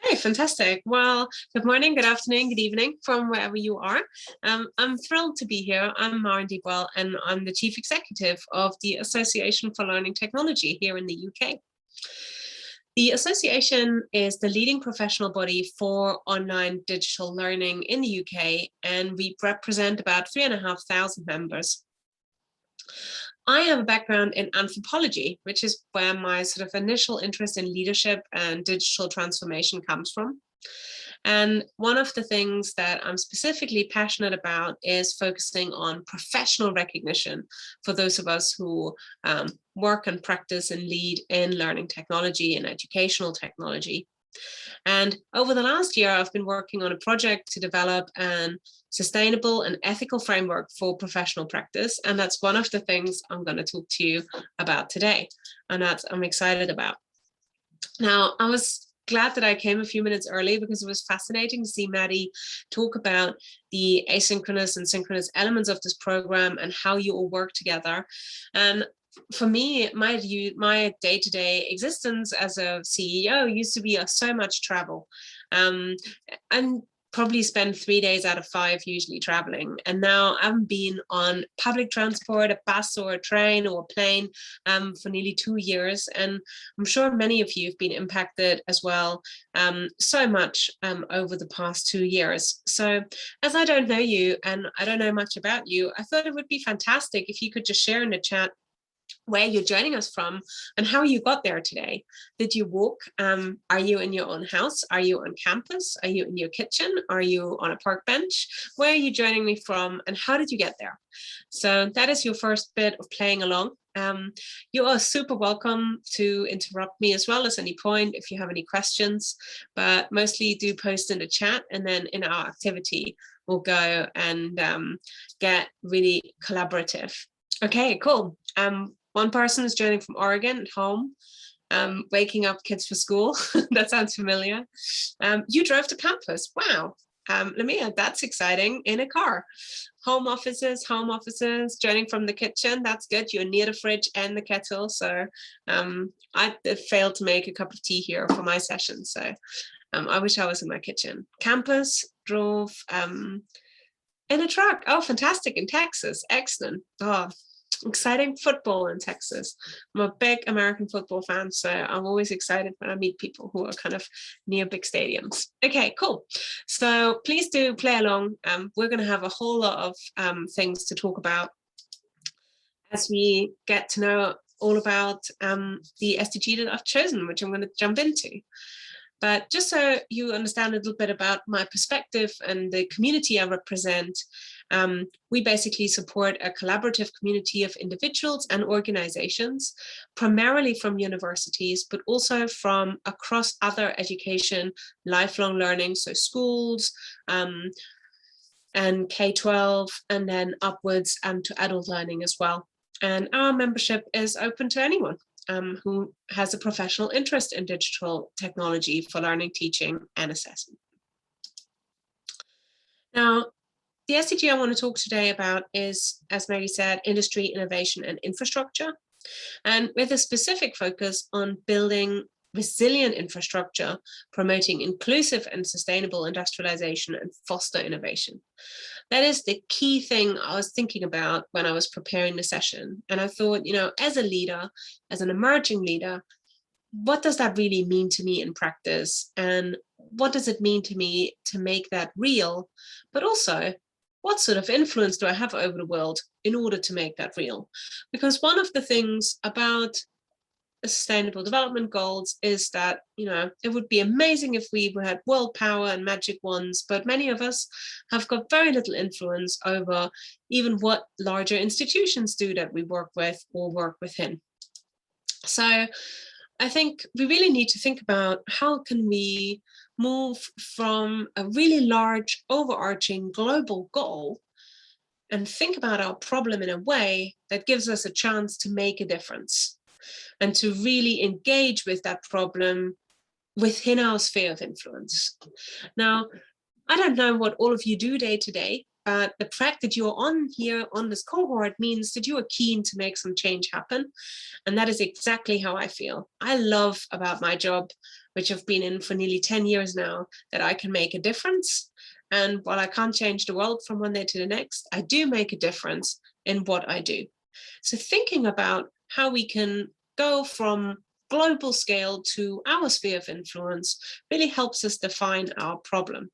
Speaker 8: Okay, fantastic. Well, good morning, good afternoon, good evening from wherever you are. I'm thrilled to be here. I'm Maren Deepwell, and I'm the Chief Executive of the Association for Learning Technology here in the UK. The association is the leading professional body for online digital learning in the UK, and we represent about 3,500 members. I have a background in anthropology, which is where my sort of initial interest in leadership and digital transformation comes from. And one of the things that I'm specifically passionate about is focusing on professional recognition for those of us who work and practice and lead in learning technology and educational technology. And over the last year, I've been working on a project to develop an sustainable and ethical framework for professional practice. And that's one of the things I'm going to talk to you about today, and that I'm excited about. Now, I was glad that I came a few minutes early because it was fascinating to see Maddie talk about the asynchronous and synchronous elements of this program and how you all work together. And for me, my day-to-day existence as a CEO used to be so much travel. And probably spend 3 days out of 5 usually traveling. And now I haven't been on public transport, a bus or a train or a plane for nearly 2 years. And I'm sure many of you have been impacted as well so much over the past 2 years. So as I don't know you and I don't know much about you, I thought it would be fantastic if you could just share in the chat where you're joining us from and how you got there today. Did you walk? Are you in your own house? Are you on campus? Are you in your kitchen? Are you on a park bench? Where are you joining me from and how did you get there? So that is your first bit of playing along. You are super welcome to interrupt me as well at any point if you have any questions, but mostly do post in the chat, and then in our activity we'll go and get really collaborative. Okay, cool. One person is joining from Oregon at home, waking up kids for school. That sounds familiar. You drove to campus. Wow. Lamia, that's exciting, in a car. Home offices, joining from the kitchen. That's good. You're near the fridge and the kettle. So I failed to make a cup of tea here for my session. So I wish I was in my kitchen. Campus, drove in a truck. Oh, fantastic. In Texas. Excellent. Oh, exciting. Football in Texas. I'm a big American football fan, so I'm always excited when I meet people who are kind of near big stadiums. Okay, cool. So please do play along. We're going to have a whole lot of things to talk about as we get to know all about the SDG that I've chosen, which I'm going to jump into. But just so you understand a little bit about my perspective and the community I represent, we basically support a collaborative community of individuals and organizations, primarily from universities, but also from across other education, lifelong learning, so schools and K-12, and then upwards to adult learning as well. And our membership is open to anyone who has a professional interest in digital technology for learning, teaching, and assessment. Now, the SDG I want to talk today about is, as Mary said, industry, innovation, and infrastructure, and with a specific focus on building resilient infrastructure, promoting inclusive and sustainable industrialization, and foster innovation. That is the key thing I was thinking about when I was preparing the session. And I thought, as a leader, as an emerging leader, what does that really mean to me in practice? And what does it mean to me to make that real? But also, what sort of influence do I have over the world in order to make that real? Because one of the things about Sustainable Development Goals is that, it would be amazing if we had world power and magic wands, but many of us have got very little influence over even what larger institutions do that we work with or work within. So I think we really need to think about how can we move from a really large, overarching global goal and think about our problem in a way that gives us a chance to make a difference and to really engage with that problem within our sphere of influence. Now, I don't know what all of you do day to day, but the fact that you're on here on this cohort means that you are keen to make some change happen. And that is exactly how I feel. I love about my job, which I've been in for nearly 10 years now, that I can make a difference. And while I can't change the world from one day to the next, I do make a difference in what I do. So thinking about how we can go from global scale to our sphere of influence really helps us define our problem.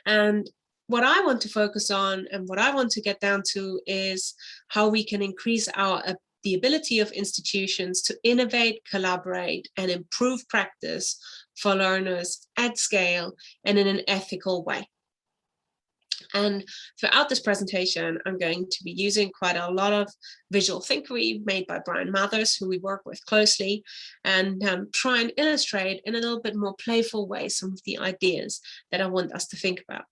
Speaker 8: And what I want to focus on and what I want to get down to is how we can increase the ability of institutions to innovate, collaborate, and improve practice for learners at scale and in an ethical way. And throughout this presentation, I'm going to be using quite a lot of visual thinkery made by Brian Mathers, who we work with closely, and try and illustrate in a little bit more playful way some of the ideas that I want us to think about.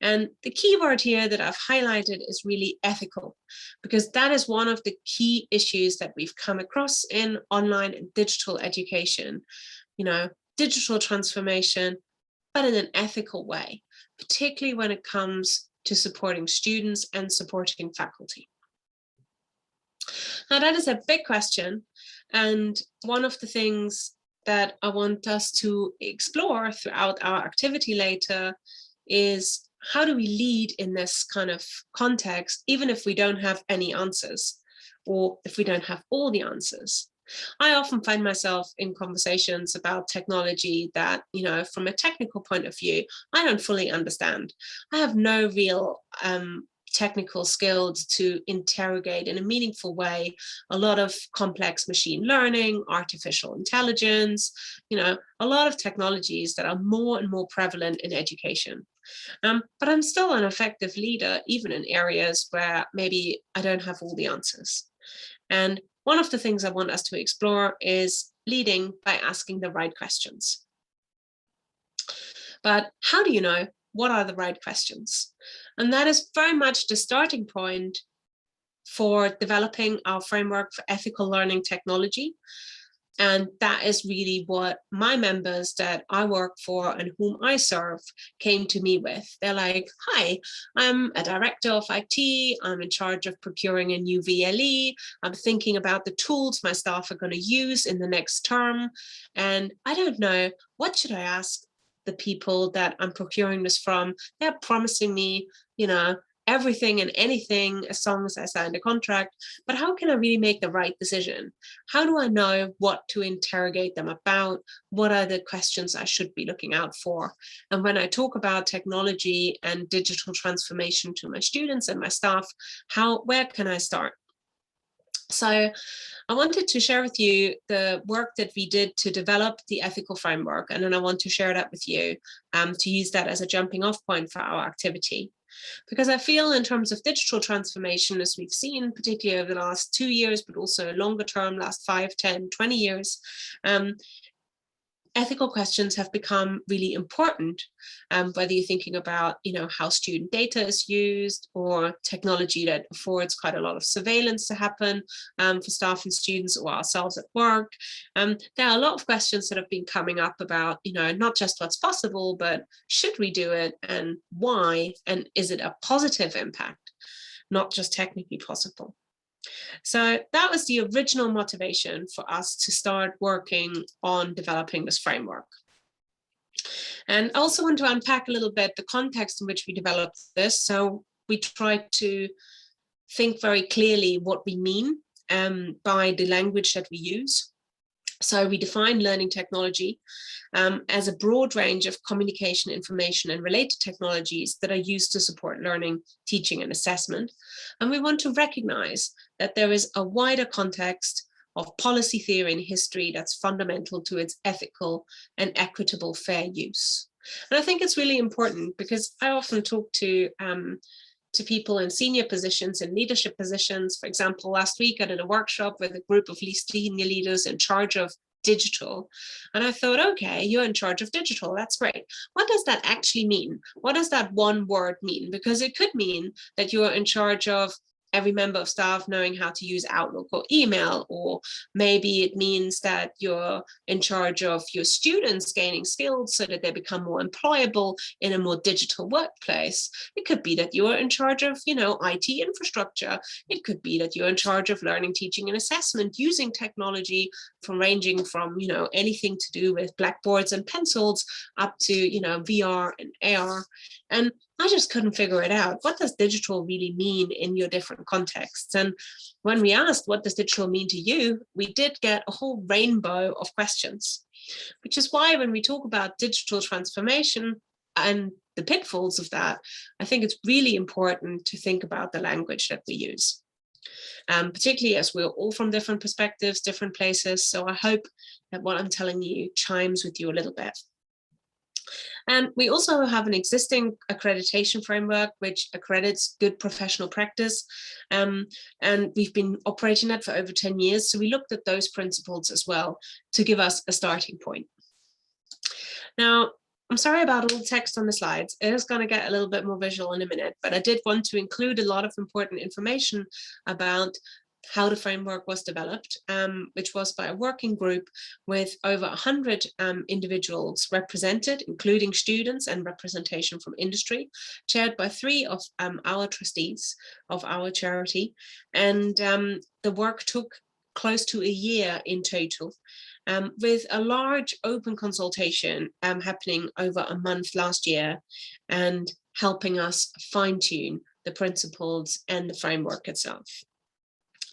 Speaker 8: And the key word here that I've highlighted is really ethical, because that is one of the key issues that we've come across in online and digital education, digital transformation, but in an ethical way, particularly when it comes to supporting students and supporting faculty. Now, that is a big question. And one of the things that I want us to explore throughout our activity later is, how do we lead in this kind of context, even if we don't have any answers, or if we don't have all the answers? I often find myself in conversations about technology that, from a technical point of view, I don't fully understand. I have no real technical skills to interrogate in a meaningful way a lot of complex machine learning, artificial intelligence, a lot of technologies that are more and more prevalent in education. But I'm still an effective leader, even in areas where maybe I don't have all the answers. And one of the things I want us to explore is leading by asking the right questions. But how do you know what are the right questions? And that is very much the starting point for developing our framework for ethical learning technology. And that is really what my members that I work for and whom I serve came to me with. They're like, hi, I'm a director of IT. I'm in charge of procuring a new VLE. I'm thinking about the tools my staff are going to use in the next term. And I don't know, what should I ask the people that I'm procuring this from? They're promising me, everything and anything as long as I sign the contract, but how can I really make the right decision? How do I know what to interrogate them about? What are the questions I should be looking out for? And when I talk about technology and digital transformation to my students and my staff, where can I start? So I wanted to share with you the work that we did to develop the ethical framework, and then I want to share that with you to use that as a jumping off point for our activity. Because I feel in terms of digital transformation, as we've seen, particularly over the last 2 years, but also longer term, last 5, 10, 20 years, ethical questions have become really important, whether you're thinking about, how student data is used, or technology that affords quite a lot of surveillance to happen for staff and students or ourselves at work. There are a lot of questions that have been coming up about, not just what's possible, but should we do it and why? And is it a positive impact, not just technically possible? So that was the original motivation for us to start working on developing this framework. And I also want to unpack a little bit the context in which we developed this. So we tried to think very clearly what we mean by the language that we use. So we define learning technology as a broad range of communication, information, and related technologies that are used to support learning, teaching, and assessment. And we want to recognize that there is a wider context of policy theory and history that's fundamental to its ethical and equitable fair use. And I think it's really important, because I often talk to people in senior positions and leadership positions. For example, last week I did a workshop with a group of senior leaders in charge of digital. And I thought, okay, you're in charge of digital. That's great. What does that actually mean? What does that one word mean? Because it could mean that you're in charge of every member of staff knowing how to use Outlook or email, or maybe it means that you're in charge of your students gaining skills so that they become more employable in a more digital workplace. It could be that you're in charge of, IT infrastructure. It could be that you're in charge of learning, teaching, and assessment using technology ranging from, anything to do with blackboards and pencils up to, VR and AR. And I just couldn't figure it out. What does digital really mean in your different contexts? And when we asked, what does digital mean to you? We did get a whole rainbow of questions, which is why when we talk about digital transformation and the pitfalls of that, I think it's really important to think about the language that we use, particularly as we're all from different perspectives, different places. So I hope that what I'm telling you chimes with you a little bit. And we also have an existing accreditation framework which accredits good professional practice. And we've been operating that for over 10 years. So we looked at those principles as well to give us a starting point. Now, I'm sorry about all the text on the slides. It is going to get a little bit more visual in a minute, but I did want to include a lot of important information about how the framework was developed, which was by a working group with over 100 individuals represented, including students and representation from industry, chaired by 3 of our trustees of our charity. And the work took close to a year in total, with a large open consultation happening over a month last year and helping us fine-tune the principles and the framework itself.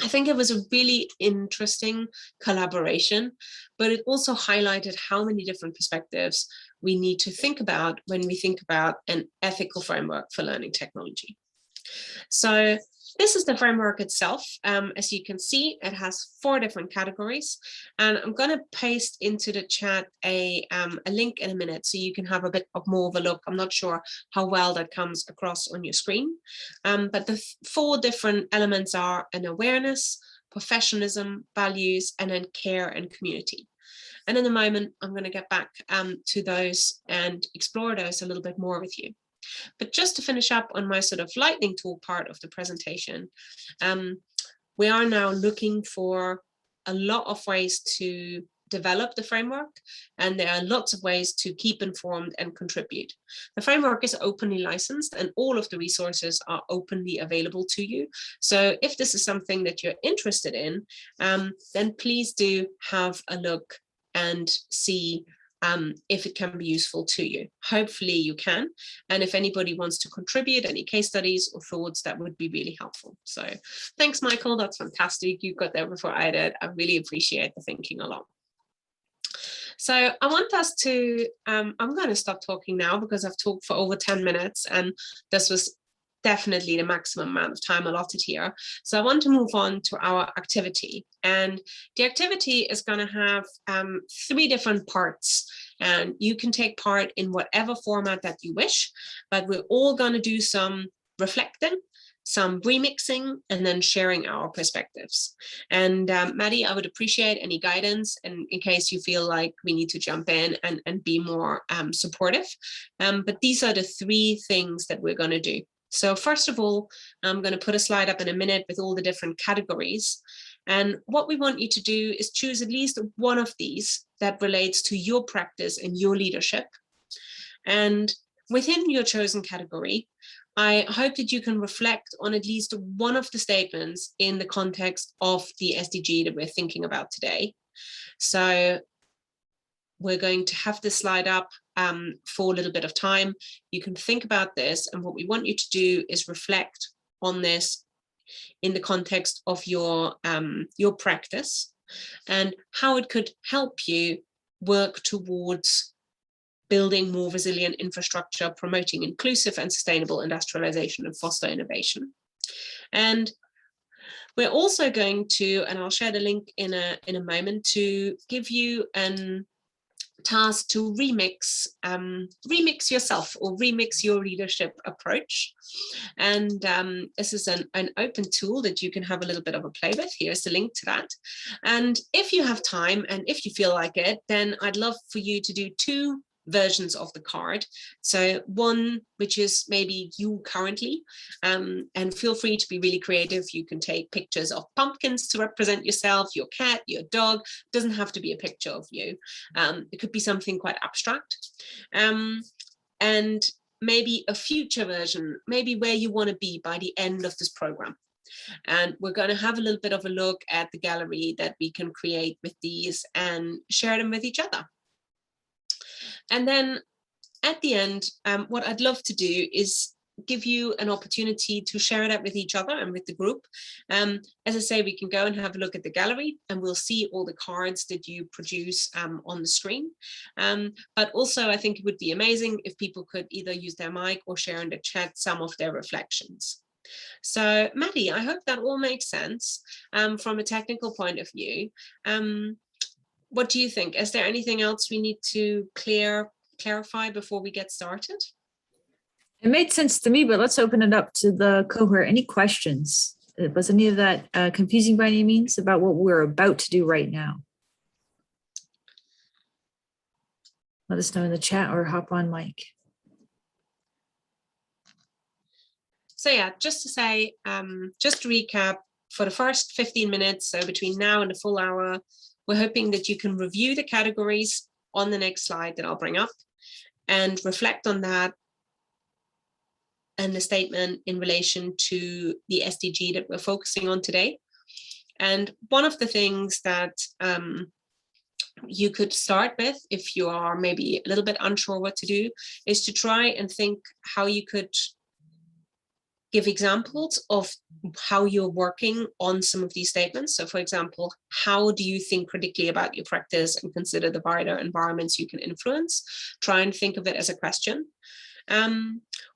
Speaker 8: I think it was a really interesting collaboration, but it also highlighted how many different perspectives we need to think about when we think about an ethical framework for learning technology. So this is the framework itself. As you can see, it has 4 different categories, and I'm going to paste into the chat a link in a minute so you can have a bit more of a look. I'm not sure how well that comes across on your screen, but the 4 different elements are an awareness, professionalism, values, and then care and community. And in a moment, I'm going to get back to those and explore those a little bit more with you. But just to finish up on my sort of lightning tool part of the presentation, we are now looking for a lot of ways to develop the framework, and there are lots of ways to keep informed and contribute. The framework is openly licensed and all of the resources are openly available to you. So if this is something that you're interested in, then please do have a look and see if it can be useful to you. Hopefully you can. And if anybody wants to contribute any case studies or thoughts, that would be really helpful. So thanks, Michael. That's fantastic. You got there before I did. I really appreciate the thinking along. So I want us to, I'm going to stop talking now because I've talked for over 10 minutes and this was definitely the maximum amount of time allotted here. So I want to move on to our activity. And the activity is going to have 3 different parts. And you can take part in whatever format that you wish, but we're all going to do some reflecting, some remixing, and then sharing our perspectives. And Maddie, I would appreciate any guidance and in case you feel like we need to jump in and be more supportive. But these are the 3 things that we're going to do. So first of all, I'm going to put a slide up in a minute with all the different categories. And what we want you to do is choose at least one of these that relates to your practice and your leadership. And within your chosen category, I hope that you can reflect on at least one of the statements in the context of the SDG that we're thinking about today. So we're going to have this slide up for a little bit of time. You can think about this, and what we want you to do is reflect on this in the context of your practice and how it could help you work towards building more resilient infrastructure, promoting inclusive and sustainable industrialization and foster innovation. And we're also going to, and I'll share the link in a moment, to give you an task to remix yourself or remix your leadership approach. And this is an open tool that you can have a little bit of a play with. Here's the link to that. And if you have time and if you feel like it, then I'd love for you to do 2 versions of the card. So one which is maybe you currently, and feel free to be really creative. You can take pictures of pumpkins to represent yourself, your cat, your dog. It doesn't have to be a picture of you. It could be something quite abstract. And maybe a future version, maybe where you want to be by the end of this program. And we're going to have a little bit of a look at the gallery that we can create with these and share them with each other. And then at the end, what I'd love to do is give you an opportunity to share that with each other and with the group. As I say, we can go and have a look at the gallery and we'll see all the cards that you produce on the screen. But also I think it would be amazing if people could either use their mic or share in the chat some of their reflections. So Maddie, I hope that all makes sense from a technical point of view. What do you think? Is there anything else we need to clear clarify before we get started?
Speaker 1: It made sense to me, but let's open it up to the cohort. Any questions? Was any of that confusing by any means about what we're about to do right now? Let us know in the chat or hop on mic.
Speaker 8: So yeah, just to say, just to recap, for the first 15 minutes, so between now and the full hour, we're hoping that you can review the categories on the next slide that I'll bring up and reflect on that and the statement in relation to the SDG that we're focusing on today. And one of the things that you could start with, if you are maybe a little bit unsure what to do, is to try and think how you could give examples of how you're working on some of these statements. So for example, how do you think critically about your practice and consider the wider environments you can influence? Try and think of it as a question.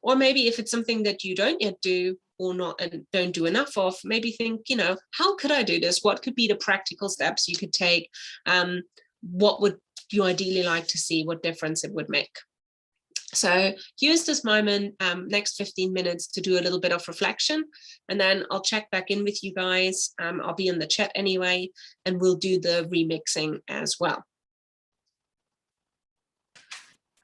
Speaker 8: Or maybe if it's something that you don't yet do or not and don't do enough of, maybe think, how could I do this? What could be the practical steps you could take? What would you ideally like to see? What difference it would make? So use this moment, next 15 minutes to do a little bit of reflection, and then I'll check back in with you guys. I'll be in the chat anyway, and we'll do the remixing as well.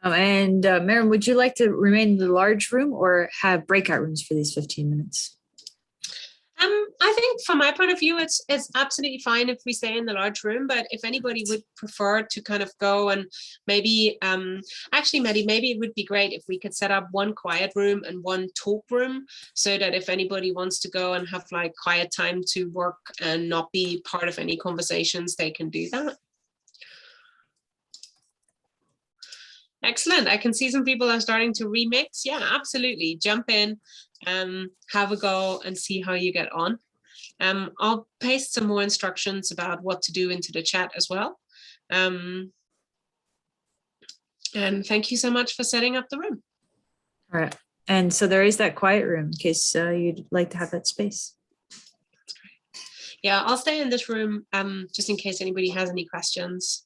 Speaker 1: Miriam, would you like to remain in the large room or have breakout rooms for these 15 minutes?
Speaker 8: I think from my point of view, it's absolutely fine if we stay in the large room, but if anybody would prefer to kind of go and maybe, actually, Maddie, maybe it would be great if we could set up one quiet room and one talk room so that if anybody wants to go and have like quiet time to work and not be part of any conversations, they can do that. Excellent. I can see some people are starting to remix. Yeah, absolutely. Jump in, have a go and see how you get on. I'll paste some more instructions about what to do into the chat as well. And thank you so much for setting up the room.
Speaker 1: All right. And so there is that quiet room in case you'd like to have that space.
Speaker 8: That's great. Yeah, I'll stay in this room just in case anybody has any questions.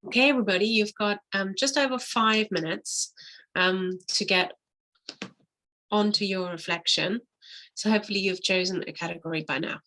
Speaker 8: Okay, everybody, you've got just over 5 minutes to get onto your reflection. So hopefully you've chosen a category by now.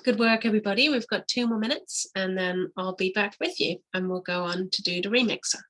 Speaker 8: Good work, everybody. We've got 2 more minutes and then I'll be back with you and we'll go on to do the remixer.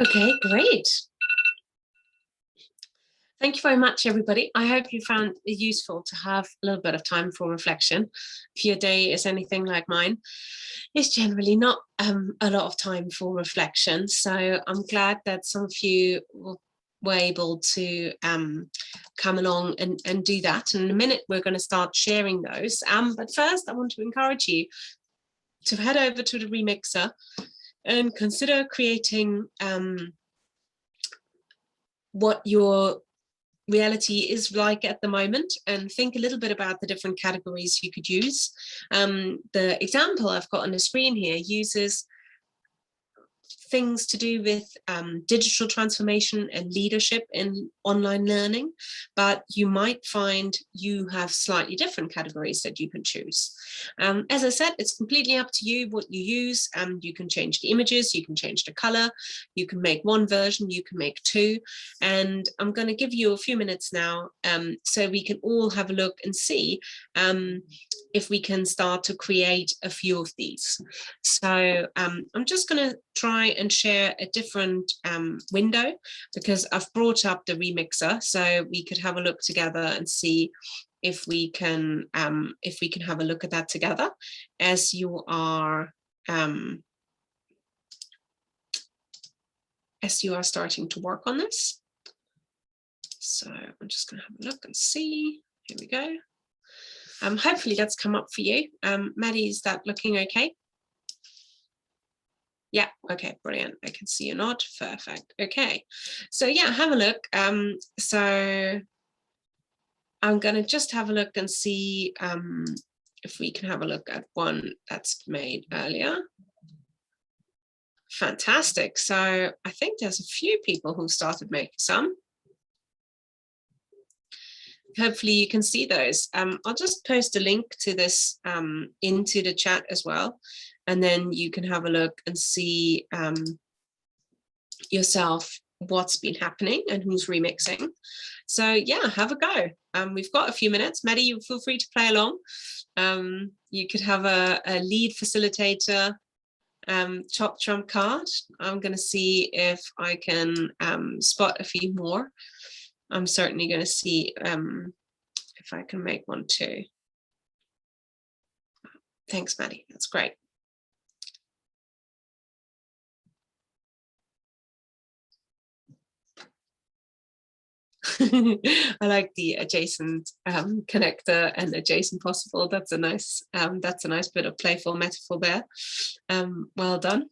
Speaker 8: Okay, great. Thank you very much, everybody. I hope you found it useful to have a little bit of time for reflection. If your day is anything like mine, it's generally not a lot of time for reflection. So I'm glad that some of you were able to come along and do that. And in a minute, we're going to start sharing those. But first, I want to encourage you to head over to the Remixer and consider creating what your reality is like at the moment, and think a little bit about the different categories you could use. The example I've got on the screen here uses things to do with digital transformation and leadership in online learning, but you might find you have slightly different categories that you can choose. As I said, it's completely up to you what you use. You can change the images, you can change the color, you can make one version, you can make two, and I'm going to give you a few minutes now so we can all have a look and see if we can start to create a few of these. So I'm just going to try and share a different window, because I've brought up the Remixer so we could have a look together and see if we can have a look at that together as you are starting to work on this. So I'm just going to have a look and see. Here we go. Hopefully that's come up for you. Maddie, is that looking okay? Yeah, okay, brilliant. I can see you nod. Perfect. Okay, so yeah, have a look. So I'm going to just have a look and see if we can have a look at one that's made earlier. Fantastic. So I think there's a few people who started making some. Hopefully you can see those. I'll just post a link to this into the chat as well, and then you can have a look and see yourself what's been happening and who's remixing. So yeah, have a go. We've got a few minutes. Maddie, you feel free to play along. You could have a lead facilitator top trump card. I'm going to see if I can spot a few more. I'm certainly going to see if I can make one too. Thanks, Maddie. That's great. I like the adjacent connector and adjacent possible. That's a nice bit of playful metaphor there. Well done.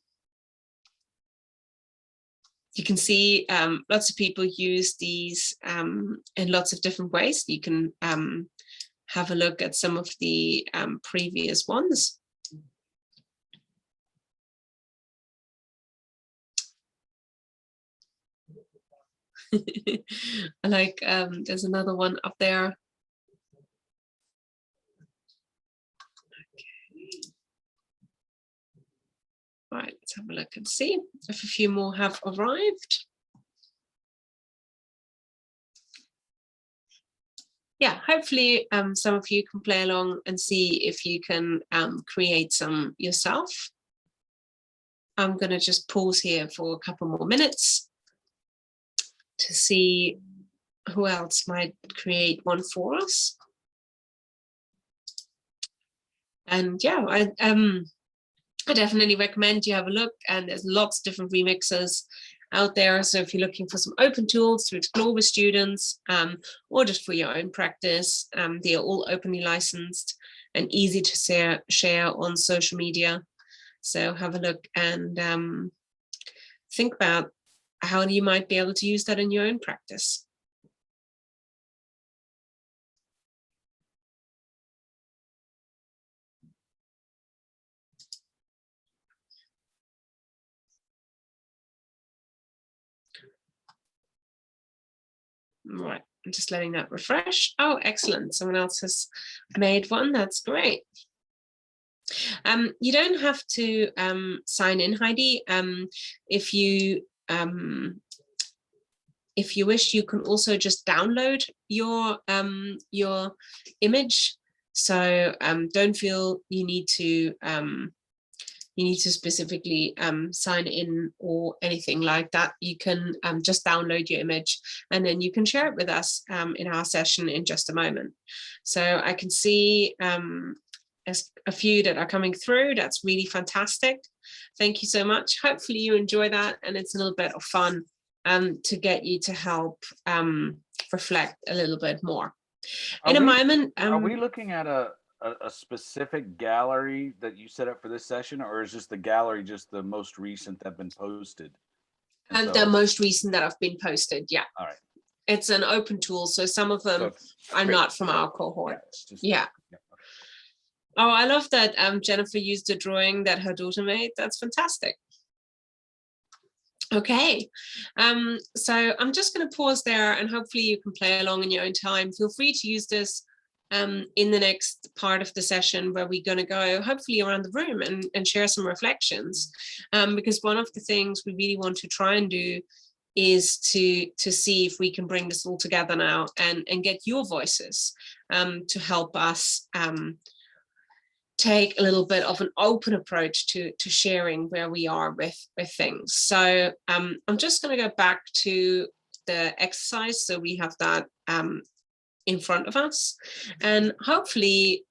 Speaker 8: You can see lots of people use these in lots of different ways. You can have a look at some of the previous ones. I like, there's another one up there. Okay. Right, let's have a look and see if a few more have arrived. Yeah, hopefully some of you can play along and see if you can create some yourself. I'm going to just pause here for a couple more minutes to see who else might create one for us. And yeah, I definitely recommend you have a look, and there's lots of different remixers out there. So if you're looking for some open tools to explore with students or just for your own practice, they are all openly licensed and easy to share on social media. So have a look and think about how you might be able to use that in your own practice. Right, I'm just letting that refresh. Oh, excellent. Someone else has made one. That's great. You don't have to sign in, Heidi. If you wish, you can also just download your image. So don't feel you need to specifically sign in or anything like that. You can just download your image and then you can share it with us in our session in just a moment. So I can see there's a few that are coming through. That's really fantastic. Thank you so much. Hopefully you enjoy that and it's a little bit of fun to get you to help reflect a little bit more. In a moment.
Speaker 6: Are we looking at a specific gallery that you set up for this session, or is just the gallery just the most recent that have been posted?
Speaker 8: And the most recent that have been posted, yeah.
Speaker 6: All right.
Speaker 8: It's an open tool, so some of them are not from our cohort. Yeah. Oh, I love that Jennifer used a drawing that her daughter made. That's fantastic. Okay, so I'm just going to pause there and hopefully you can play along in your own time. Feel free to use this in the next part of the session where we're going to go hopefully around the room and share some reflections, because one of the things we really want to try and do is to see if we can bring this all together now and get your voices to help us take a little bit of an open approach to sharing where we are with things. So I'm just going to go back to the exercise so we have that in front of us, and hopefully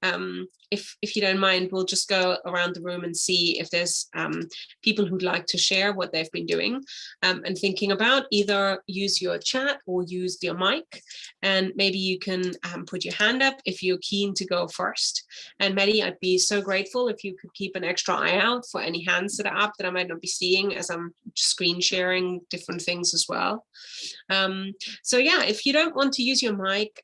Speaker 8: if you don't mind, we'll just go around the room and see if there's people who'd like to share what they've been doing and thinking about. Either use your chat or use your mic, and maybe you can put your hand up if you're keen to go first. And Maddie, I'd be so grateful if you could keep an extra eye out for any hands that are up that I might not be seeing as I'm screen sharing different things as well. So yeah, if you don't want to use your mic,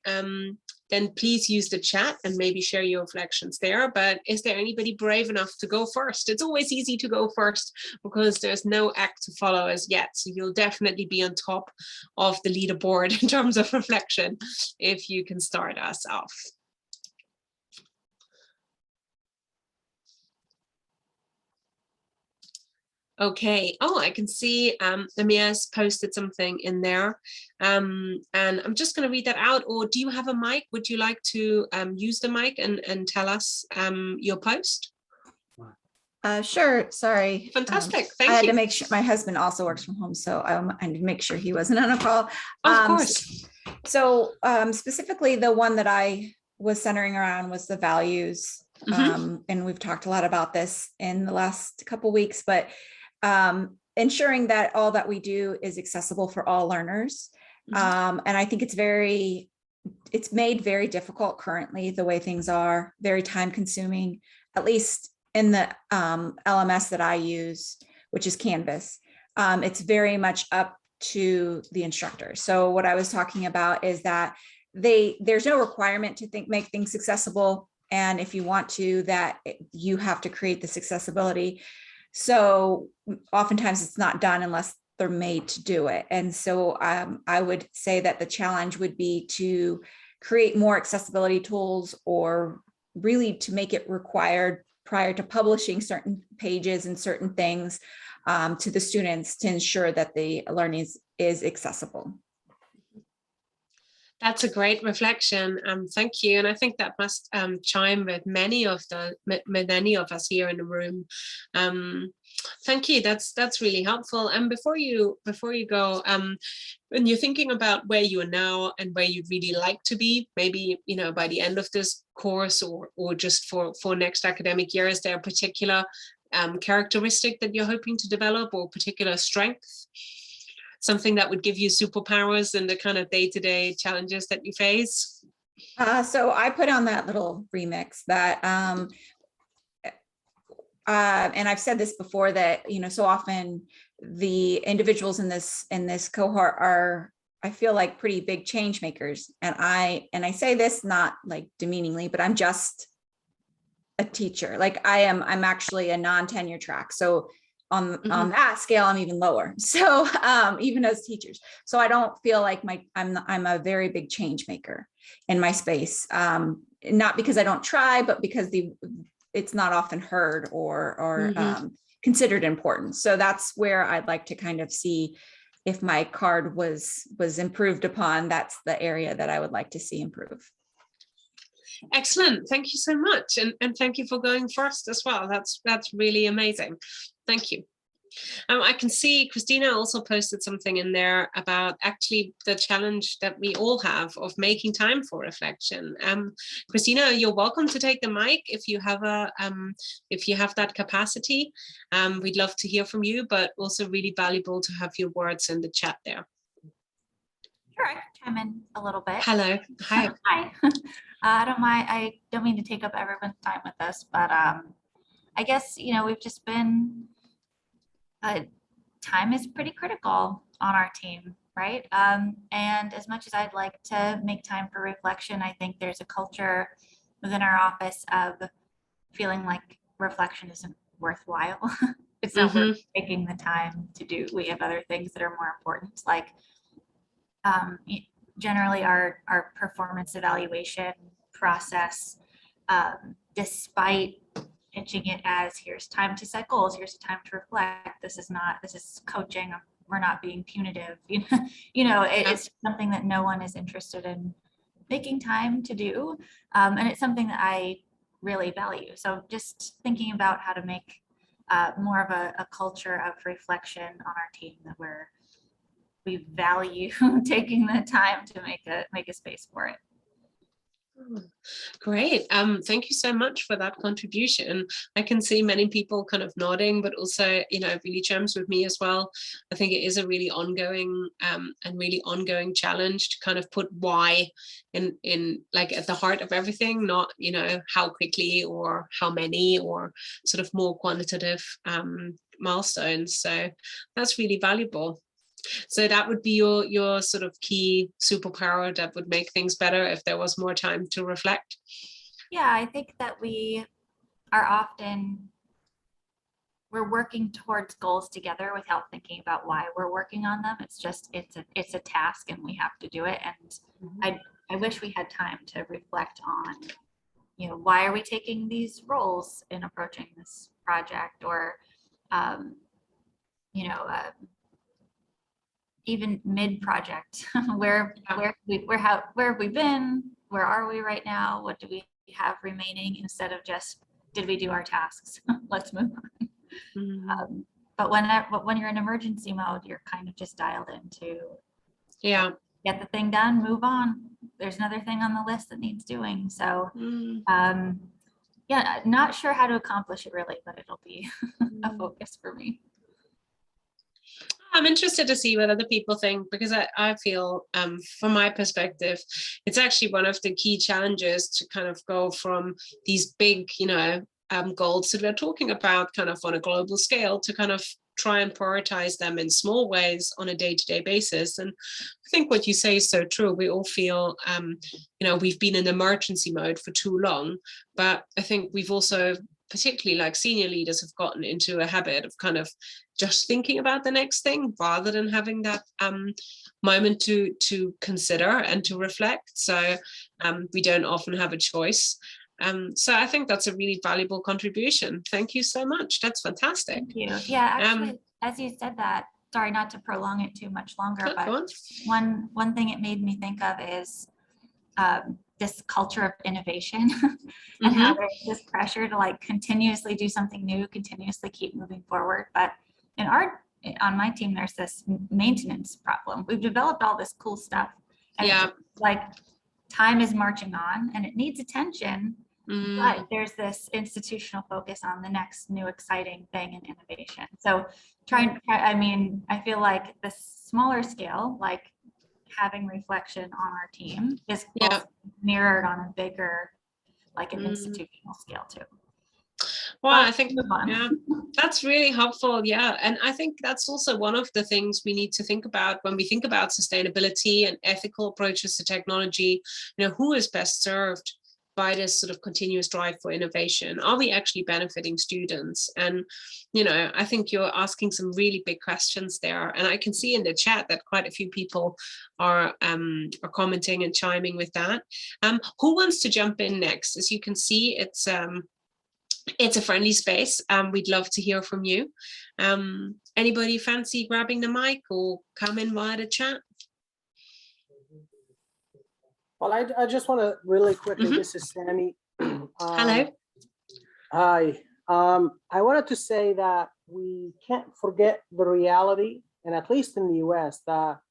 Speaker 8: then please use the chat and maybe share your reflections there. But is there anybody brave enough to go first? It's always easy to go first because there's no act to follow as yet. So you'll definitely be on top of the leaderboard in terms of reflection if you can start us off. Okay. Oh, I can see Amia's posted something in there. And I'm just going to read that out. Or do you have a mic? Would you like to use the mic and tell us your post?
Speaker 9: Sure. Sorry.
Speaker 8: Fantastic. Thank you.
Speaker 9: I had to make sure my husband also works from home, so I had to make sure he wasn't on a call.
Speaker 8: Of course.
Speaker 9: So specifically, the one that I was centering around was the values. And we've talked a lot about this in the last couple of weeks, but ensuring that all that we do is accessible for all learners. And I think it's made very difficult currently, the way things are, very time consuming, at least in the LMS that I use, which is Canvas. It's very much up to the instructor. So what I was talking about is that there's no requirement to make things accessible. And if you want to, that you have to create this accessibility. So oftentimes it's not done unless they're made to do it. And so I would say that the challenge would be to create more accessibility tools, or really to make it required prior to publishing certain pages and certain things to the students to ensure that the learning is accessible.
Speaker 8: That's a great reflection. Thank you. And I think that must chime with many of us here in the room. Thank you. That's really helpful. And before you go, when you're thinking about where you are now and where you'd really like to be, maybe by the end of this course or just for next academic year, is there a particular characteristic that you're hoping to develop, or particular strength? Something that would give you superpowers in the kind of day-to-day challenges that you face?
Speaker 9: So I put on that little remix that, and I've said this before, that, so often the individuals in this cohort are, I feel like, pretty big change makers. And I say this not like demeaningly, but I'm just a teacher. Like I'm actually a non-tenure track. So on that scale, I'm even lower. So even as teachers, so I don't feel like I'm a very big change maker in my space. Not because I don't try, but because it's not often heard or considered important. So that's where I'd like to kind of see if my card was improved upon. That's the area that I would like to see improve.
Speaker 8: Excellent. Thank you so much. And thank you for going first as well. That's really amazing. Thank you. I can see Christina also posted something in there about actually the challenge that we all have of making time for reflection. Christina, you're welcome to take the mic if you have that capacity. We'd love to hear from you, but also really valuable to have your words in the chat there.
Speaker 10: Sure, I can chime in a little bit.
Speaker 8: Hello. Hi.
Speaker 10: Hi. I don't mean to take up everyone's time with this, but I guess, we've just been, time is pretty critical on our team, right? And as much as I'd like to make time for reflection, I think there's a culture within our office of feeling like reflection isn't worthwhile. It's not worth taking the time to do. We have other things that are more important, like generally our performance evaluation process, despite pitching it as here's time to set goals, here's time to reflect. This is coaching. We're not being punitive. It's something that no one is interested in making time to do. And it's something that I really value. So just thinking about how to make more of a culture of reflection on our team, that we value taking the time to make a space for it.
Speaker 8: Great. Thank you so much for that contribution. I can see many people kind of nodding, but also, really chimes with me as well. I think it is a really ongoing and really ongoing challenge to kind of put why in like at the heart of everything, not, how quickly or how many or sort of more quantitative milestones. So that's really valuable. So that would be your sort of key superpower that would make things better if there was more time to reflect.
Speaker 10: Yeah, I think that we're working towards goals together without thinking about why we're working on them. It's just, it's a task and we have to do it. And I wish we had time to reflect on, why are we taking these roles in approaching this project, or, even mid-project, where have we been? Where are we right now? What do we have remaining, instead of just, did we do our tasks? Let's move on. But when you're in emergency mode, you're kind of just dialed into get the thing done, move on. There's another thing on the list that needs doing. So not sure how to accomplish it really, but it'll be a focus for me.
Speaker 8: I'm interested to see what other people think, because I feel from my perspective, it's actually one of the key challenges to kind of go from these big, goals that we're talking about kind of on a global scale to kind of try and prioritize them in small ways on a day-to-day basis. And I think what you say is so true. We all feel, we've been in emergency mode for too long, but I think we've also, particularly like senior leaders, have gotten into a habit of kind of just thinking about the next thing rather than having that moment to consider and to reflect. So we don't often have a choice. So I think that's a really valuable contribution. Thank you so much. That's fantastic.
Speaker 10: Thank you. Yeah, actually, as you said that, sorry, not to prolong it too much longer, but one thing it made me think of is this culture of innovation and how there's this pressure to like continuously do something new, continuously keep moving forward. But on my team, there's this maintenance problem. We've developed all this cool stuff, and it's like time is marching on and it needs attention, but there's this institutional focus on the next new exciting thing and innovation. So I feel like the smaller scale, like having reflection on our team, is mirrored on a bigger, like an institutional scale too.
Speaker 8: Well, I think that's really helpful. Yeah. And I think that's also one of the things we need to think about when we think about sustainability and ethical approaches to technology. Who is best served by this sort of continuous drive for innovation? Are we actually benefiting students? And, you know, I think you're asking some really big questions there. And I can see in the chat that quite a few people are commenting and chiming with that. Who wants to jump in next? As you can see, it's a friendly space. We'd love to hear from you. Anybody fancy grabbing the mic or come in via the chat?
Speaker 11: Well, I just want to really quickly, this is Sammy.
Speaker 8: Hello.
Speaker 11: Hi. I wanted to say that we can't forget the reality, and at least in the US, that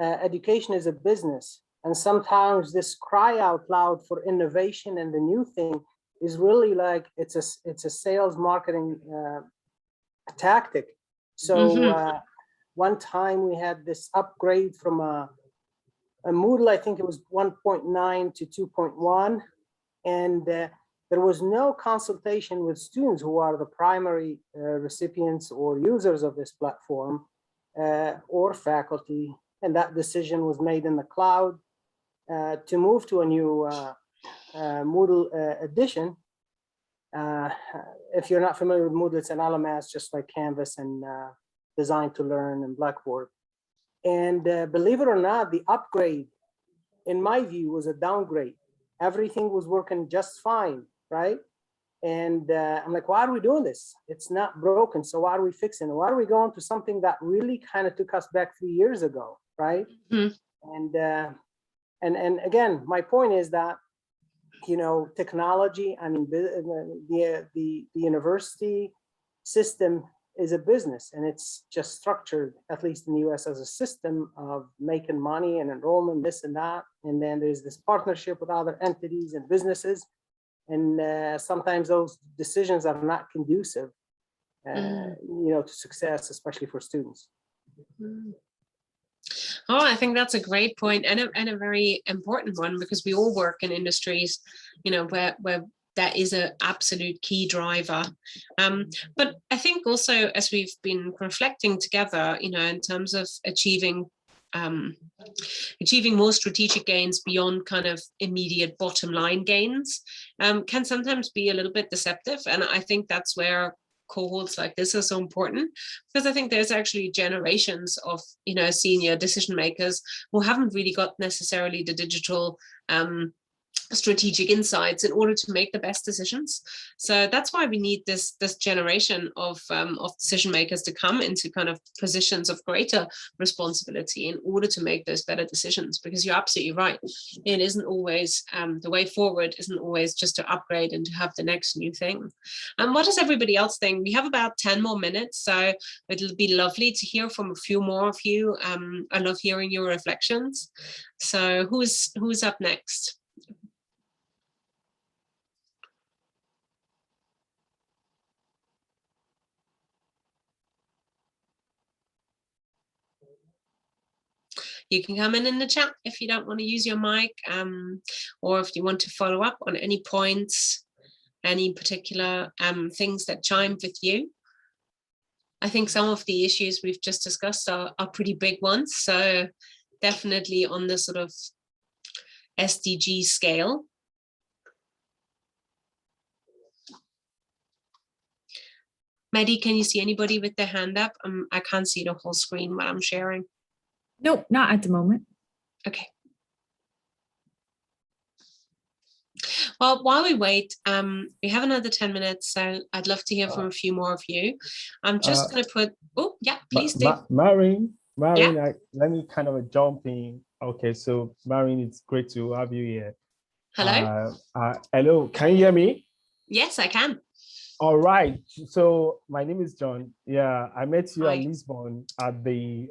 Speaker 11: education is a business. And sometimes this cry out loud for innovation and the new thing is really like it's a sales marketing tactic. So one time we had this upgrade from a Moodle, I think it was 1.9 to 2.1, and there was no consultation with students who are the primary recipients or users of this platform or faculty, and that decision was made in the cloud to move to a new Moodle edition. If you're not familiar with Moodle, it's an LMS just like Canvas and Design to Learn and Blackboard. And believe it or not, the upgrade, in my view, was a downgrade. Everything was working just fine, right? And I'm like, why are we doing this? It's not broken, so why are we fixing it? Why are we going to something that really kind of took us back 3 years ago, right? And again, my point is that, you know, technology, I mean, the university system is a business, and it's just structured, at least in the US, as a system of making money and enrollment, this and that. And then there's this partnership with other entities and businesses. And sometimes those decisions are not conducive, you know, to success, especially for students.
Speaker 8: Oh, I think that's a great point, and a very important one, because we all work in industries, you know, where that is an absolute key driver. But I think also, as we've been reflecting together, you know, in terms of achieving more strategic gains beyond kind of immediate bottom line gains, can sometimes be a little bit deceptive. And I think that's where cohorts like this are so important, because I think there's actually generations of, you know, senior decision makers who haven't really got necessarily the digital strategic insights in order to make the best decisions. So that's why we need this generation of decision makers to come into kind of positions of greater responsibility in order to make those better decisions. Because you're absolutely right, it isn't always the way forward isn't always just to upgrade and to have the next new thing. And what does everybody else think? We have about 10 more minutes, so it'll be lovely to hear from a few more of you. I love hearing your reflections. So who's up next? You can come in the chat if you don't want to use your mic, or if you want to follow up on any points, any particular things that chimed with you. I think some of the issues we've just discussed are pretty big ones. So definitely on the sort of SDG scale. Maddie, can you see anybody with their hand up? I can't see the whole screen while I'm sharing.
Speaker 1: Nope, not at the moment.
Speaker 8: Okay. Well, while we wait, we have another 10 minutes, so I'd love to hear from a few more of you. I'm just going to put, oh, yeah, please do.
Speaker 12: Maureen,
Speaker 8: Yeah?
Speaker 12: let me kind of jump in. Okay, so Maureen, it's great to have you here.
Speaker 8: Hello?
Speaker 12: Hello, can you hear me?
Speaker 8: Yes, I can.
Speaker 12: All right, so my name is John. Yeah, I met you
Speaker 8: Hi.
Speaker 12: at Lisbon at the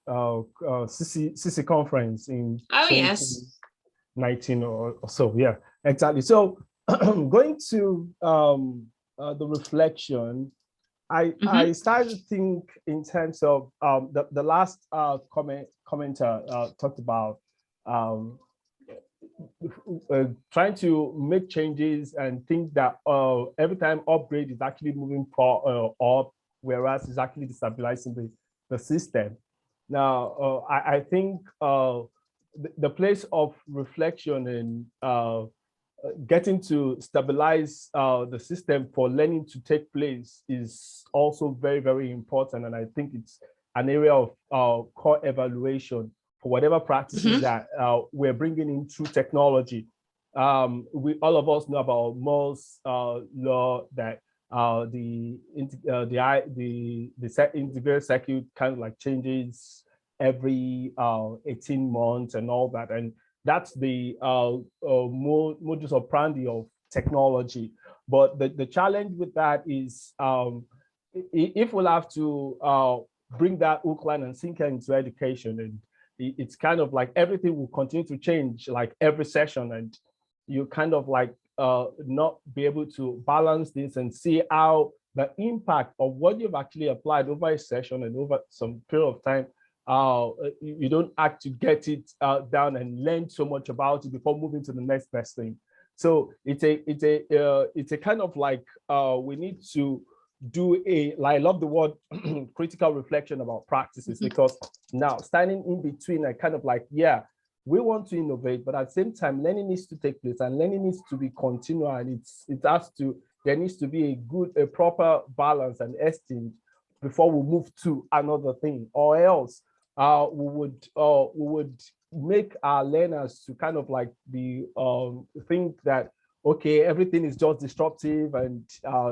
Speaker 12: CC conference in 2019 or so. Yeah, exactly. So going to the reflection, I started to think in terms of the last commenter talked about trying to make changes and think that every time upgrade is actually moving up, whereas it's actually destabilizing the system. Now, I think the place of reflection and getting to stabilize the system for learning to take place is also very, very important. And I think it's an area of core evaluation for whatever practices that we're bringing in through technology. We all of us know about Moore's law, that the integrated circuit kind of like changes every 18 months and all that. And that's the modus operandi of technology. But the challenge with that is if we'll have to bring that hook, line, and sinker into education, and it's kind of like everything will continue to change like every session, and you kind of like not be able to balance this and see how the impact of what you've actually applied over a session and over some period of time, you don't have to get it down and learn so much about it before moving to the next best thing. So it's a kind of like we need to do I love the word critical reflection about practices, because now standing in between, I kind of like, yeah, we want to innovate, but at the same time, learning needs to take place, and learning needs to be continual, and there needs to be a proper balance and exchange before we move to another thing, or else we would make our learners to kind of like be think that, okay, everything is just disruptive and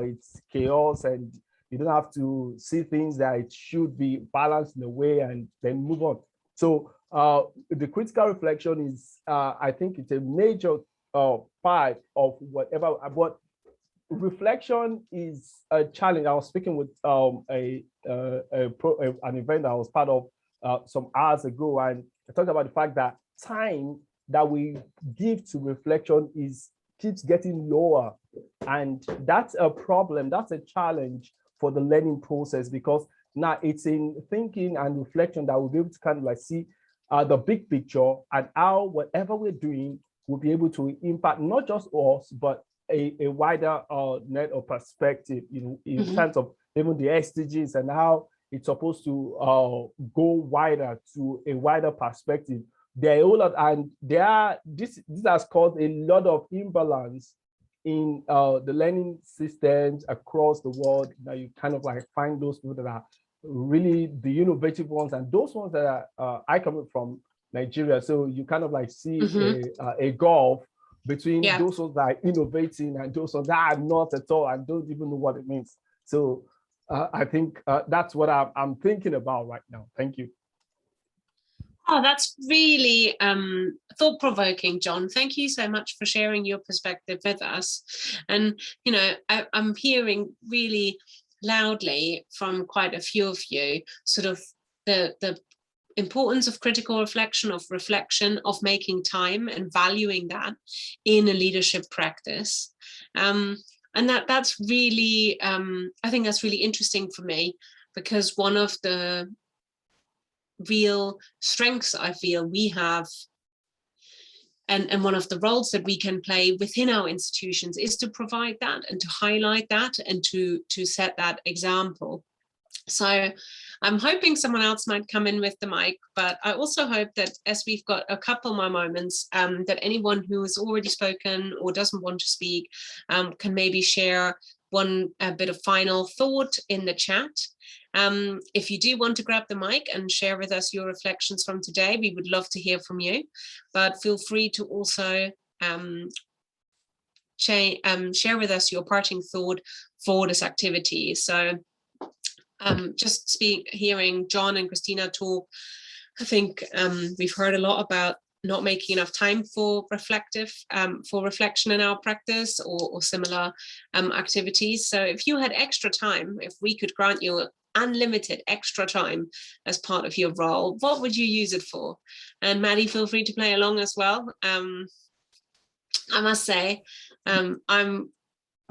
Speaker 12: it's chaos, and you don't have to see things that it should be balanced in a way and then move on. So the critical reflection is, I think it's a major part of whatever, but reflection is a challenge. I was speaking with an event that I was part of some hours ago, and I talked about the fact that time that we give to reflection keeps getting lower, and that's a problem. That's a challenge for the learning process, because now it's in thinking and reflection that we'll be able to kind of like see the big picture, and how whatever we're doing will be able to impact not just us, but a wider net of perspective, in terms of even the SDGs and how it's supposed to go wider to a wider perspective. There are a lot, and this has caused a lot of imbalance in the learning systems across the world. Now you kind of like find those people that are really the innovative ones, and those ones that are, I come from Nigeria, so you kind of like see a gulf between those ones that are innovating and those ones that are not at all and don't even know what it means. So I think that's what I'm thinking about right now. Thank you.
Speaker 8: Oh, that's really thought-provoking, John. Thank you so much for sharing your perspective with us. And, I'm hearing really loudly from quite a few of you sort of the importance of critical reflection, of making time and valuing that in a leadership practice. And that's really, I think that's really interesting for me, because one of the real strengths I feel we have, and one of the roles that we can play within our institutions, is to provide that and to highlight that and to set that example. So I'm hoping someone else might come in with the mic, but I also hope that as we've got a couple more moments, that anyone who has already spoken or doesn't want to speak can maybe share a bit of final thought in the chat. If you do want to grab the mic and share with us your reflections from today, we would love to hear from you, but feel free to also share with us your parting thought for this activity. So just hearing John and Christina talk, I think we've heard a lot about not making enough time for reflection in our practice or similar activities. So if you had extra time, if we could grant you unlimited extra time as part of your role, what would you use it for? And Maddie, feel free to play along as well. I must say,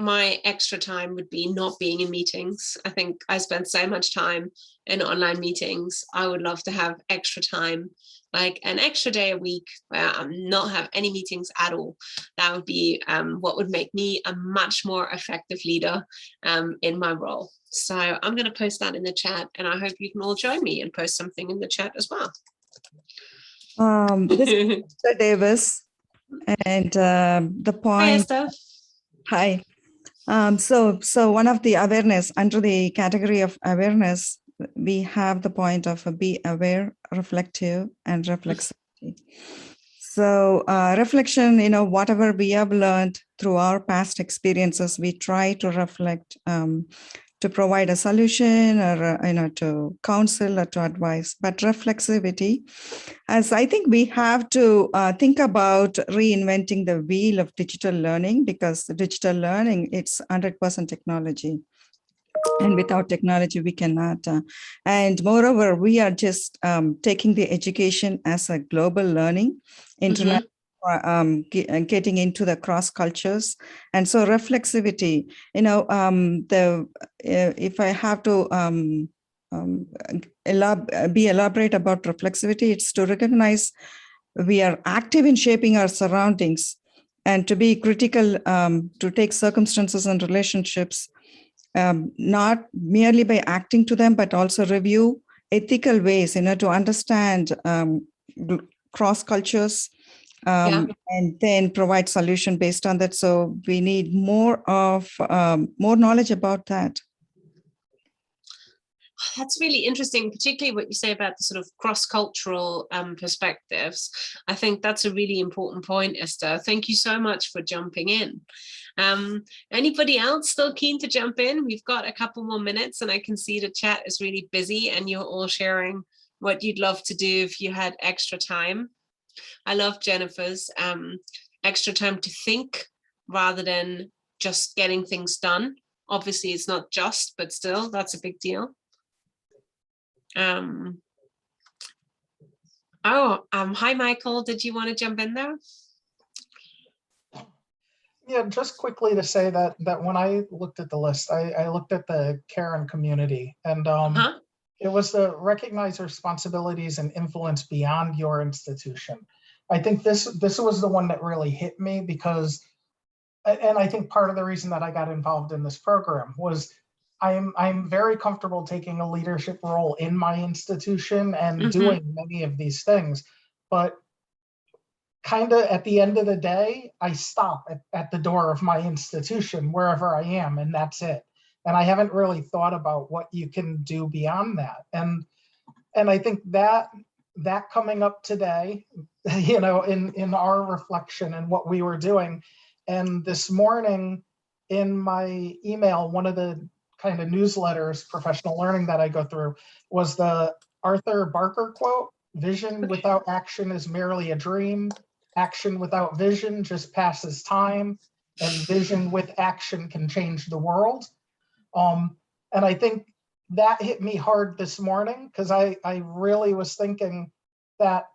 Speaker 8: my extra time would be not being in meetings. I think I spend so much time in online meetings. I would love to have extra time, like an extra day a week where I'm not have any meetings at all. That would be what would make me a much more effective leader in my role. So I'm going to post that in the chat, and I hope you can all join me and post something in the chat as well.
Speaker 13: This is Mr. Davis. And the
Speaker 8: Hi,
Speaker 13: point,
Speaker 8: Esther.
Speaker 13: hi. So one of the awareness, under the category of awareness, we have the point of be aware, reflective, and reflexivity. So reflection, whatever we have learned through our past experiences, we try to reflect, to provide a solution, or to counsel or to advise. But reflexivity, as I think we have to think about reinventing the wheel of digital learning, because the digital learning, it's 100% technology. And without technology, we cannot. And moreover, we are just taking the education as a global learning, internet, getting into the cross cultures. And so reflexivity, if I have to be elaborate about reflexivity, it's to recognize we are active in shaping our surroundings, and to be critical, to take circumstances and relationships, not merely by acting to them, but also review ethical ways, to understand cross cultures, and then provide solution based on that. So we need more knowledge about that.
Speaker 8: That's really interesting, particularly what you say about the sort of cross-cultural perspectives. I think that's a really important point, Esther. Thank you so much for jumping in. Anybody else still keen to jump in? We've got a couple more minutes, and I can see the chat is really busy, and you're all sharing what you'd love to do if you had extra time. I love Jennifer's extra time to think rather than just getting things done. Obviously, it's not just, but still, that's a big deal. Hi, Michael. Did you want to jump in there?
Speaker 14: Yeah, just quickly to say that when I looked at the list, I looked at the care and community, and it was the recognize responsibilities and influence beyond your institution. I think this was the one that really hit me, because, and I think part of the reason that I got involved in this program was I'm very comfortable taking a leadership role in my institution and doing many of these things, but kind of at the end of the day, I stop at the door of my institution, wherever I am, and that's it. And I haven't really thought about what you can do beyond that. And I think that coming up today, in our reflection and what we were doing, and this morning in my email, one of the kind of newsletters, professional learning that I go through, was the Arthur Barker quote: "Vision without action is merely a dream. Action without vision just passes time, and vision with action can change the world." And I think that hit me hard this morning, because I really was thinking that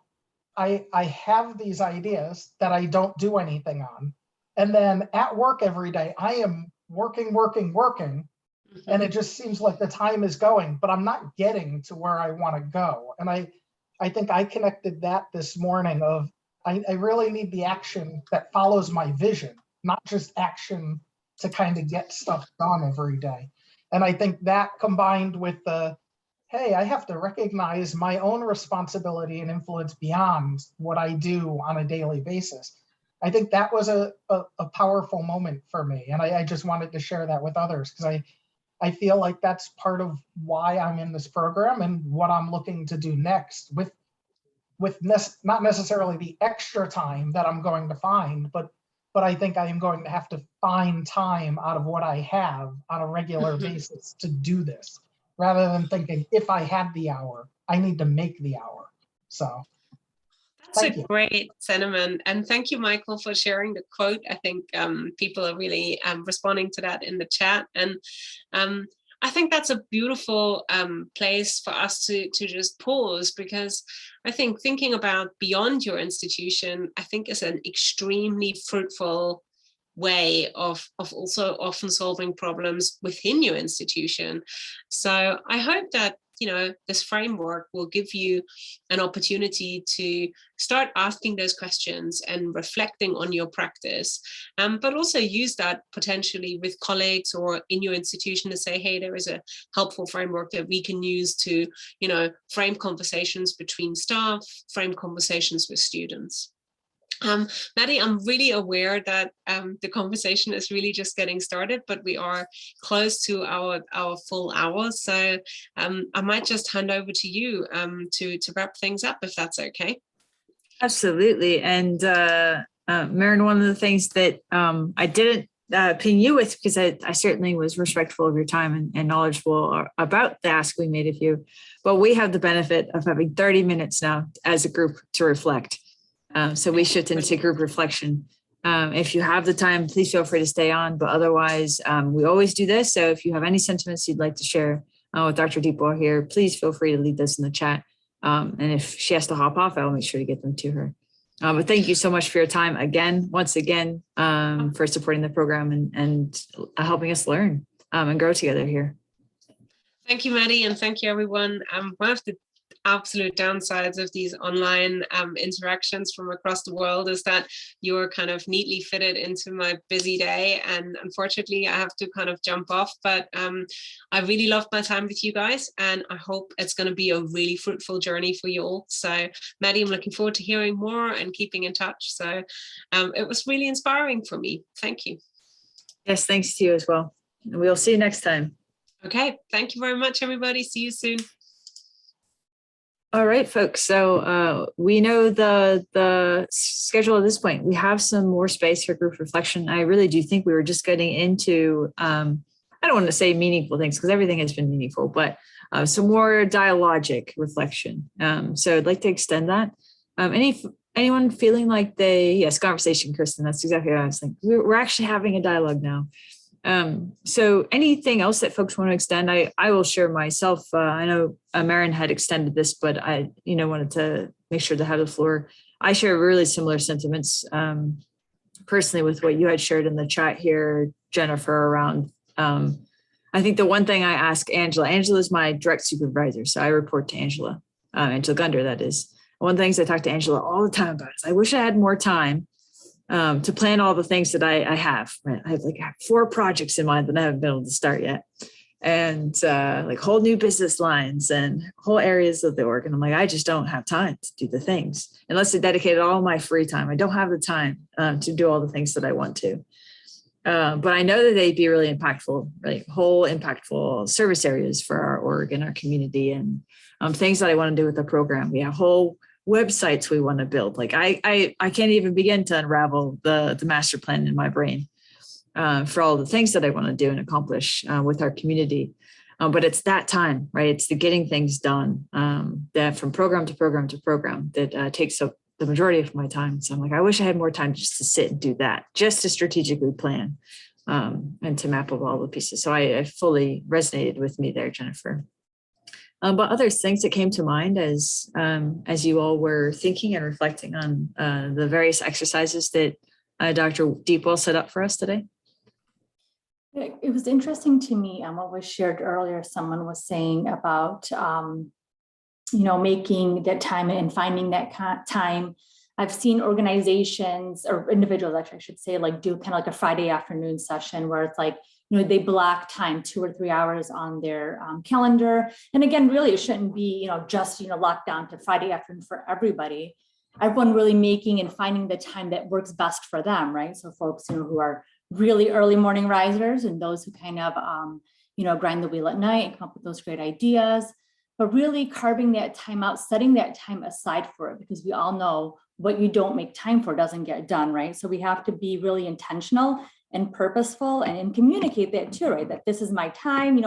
Speaker 14: I have these ideas that I don't do anything on. And then at work every day, I am working. And it just seems like the time is going, but I'm not getting to where I want to go. And I think I connected that this morning of, I really need the action that follows my vision, not just action to kind of get stuff done every day. And I think that combined with the, hey, I have to recognize my own responsibility and influence beyond what I do on a daily basis. I think that was a powerful moment for me. And I just wanted to share that with others, because I feel like that's part of why I'm in this program and what I'm looking to do next, with not necessarily the extra time that I'm going to find, but I think I am going to have to find time out of what I have on a regular basis to do this, rather than thinking, if I had the hour, I need to make the hour. So
Speaker 8: that's a great sentiment. And thank you, Michael, for sharing the quote. I think people are really responding to that in the chat. And I think that's a beautiful place for us to just pause, because I think thinking about beyond your institution, I think is an extremely fruitful way of also often solving problems within your institution. So I hope that this framework will give you an opportunity to start asking those questions and reflecting on your practice, but also use that potentially with colleagues or in your institution to say, hey, there is a helpful framework that we can use to, frame conversations between staff, frame conversations with students. Maddie, I'm really aware that the conversation is really just getting started, but we are close to our full hour. So I might just hand over to you to wrap things up, if that's okay.
Speaker 1: Absolutely. And Maren, one of the things that I didn't ping you with, because I certainly was respectful of your time and knowledgeable about the ask we made of you, but we have the benefit of having 30 minutes now as a group to reflect. So we shift into group reflection. If you have the time, please feel free to stay on, but otherwise we always do this. So if you have any sentiments you'd like to share with Dr. Deepwell here, please feel free to leave those in the chat. And if she has to hop off, I'll make sure to get them to her. But thank you so much for your time once again, for supporting the program and helping us learn and grow together here.
Speaker 8: Thank you, Maddie, and thank you, everyone. One of the absolute downsides of these online interactions from across the world is that you're kind of neatly fitted into my busy day, and unfortunately I have to kind of jump off, but I really loved my time with you guys, and I hope it's going to be a really fruitful journey for you all. So Maddie, I'm looking forward to hearing more and keeping in touch. So it was really inspiring for me. Thank you.
Speaker 1: Yes, thanks to you as well. And we'll see you next time.
Speaker 8: Okay, thank you very much, everybody. See you soon.
Speaker 1: All right, folks. So we know the schedule at this point. We have some more space for group reflection. I really do think we were just getting into, I don't want to say meaningful things because everything has been meaningful, but some more dialogic reflection. So I'd like to extend that. Anyone feeling like yes, conversation, Kristen, that's exactly what I was thinking. We're actually having a dialogue now. So anything else that folks want to extend, I will share myself. I know Maren had extended this, but I, wanted to make sure to have the floor. I share really similar sentiments, personally with what you had shared in the chat here, Jennifer, around, I think the one thing I ask Angela is my direct supervisor. So I report to Angela Gunder, that is. One of the things I talk to Angela all the time about is I wish I had more time to plan all the things that I have. Right? I have 4 projects in mind that I haven't been able to start yet. And whole new business lines and whole areas of the org. And I'm like, I just don't have time to do the things unless I dedicated all my free time. I don't have the time to do all the things that I want to. But I know that they'd be really impactful, right? Whole impactful service areas for our org and our community, and things that I want to do with the program. We have whole websites we want to build. I can't even begin to unravel the master plan in my brain for all the things that I want to do and accomplish with our community. But it's that time, right? It's the getting things done that from program to program to program that takes up the majority of my time. So I'm like, I wish I had more time just to sit and do that, just to strategically plan and to map up all the pieces. So I fully resonated with me there, Jennifer. But other things that came to mind as you all were thinking and reflecting on the various exercises that Dr. Deepwell set up for us today?
Speaker 15: It was interesting to me, and what was shared earlier, someone was saying about, making that time and finding that time. I've seen organizations or individuals, actually, I should say, do kind of like a Friday afternoon session where it's they block time 2 or 3 hours on their calendar. And again, really, it shouldn't be, just, locked down to Friday afternoon for everybody. Everyone really making and finding the time that works best for them, right? So folks, who are really early morning risers and those who kind of, grind the wheel at night and come up with those great ideas, but really carving that time out, setting that time aside for it, because we all know what you don't make time for doesn't get done, right? So we have to be really intentional and purposeful and communicate that too, right? That this is my time,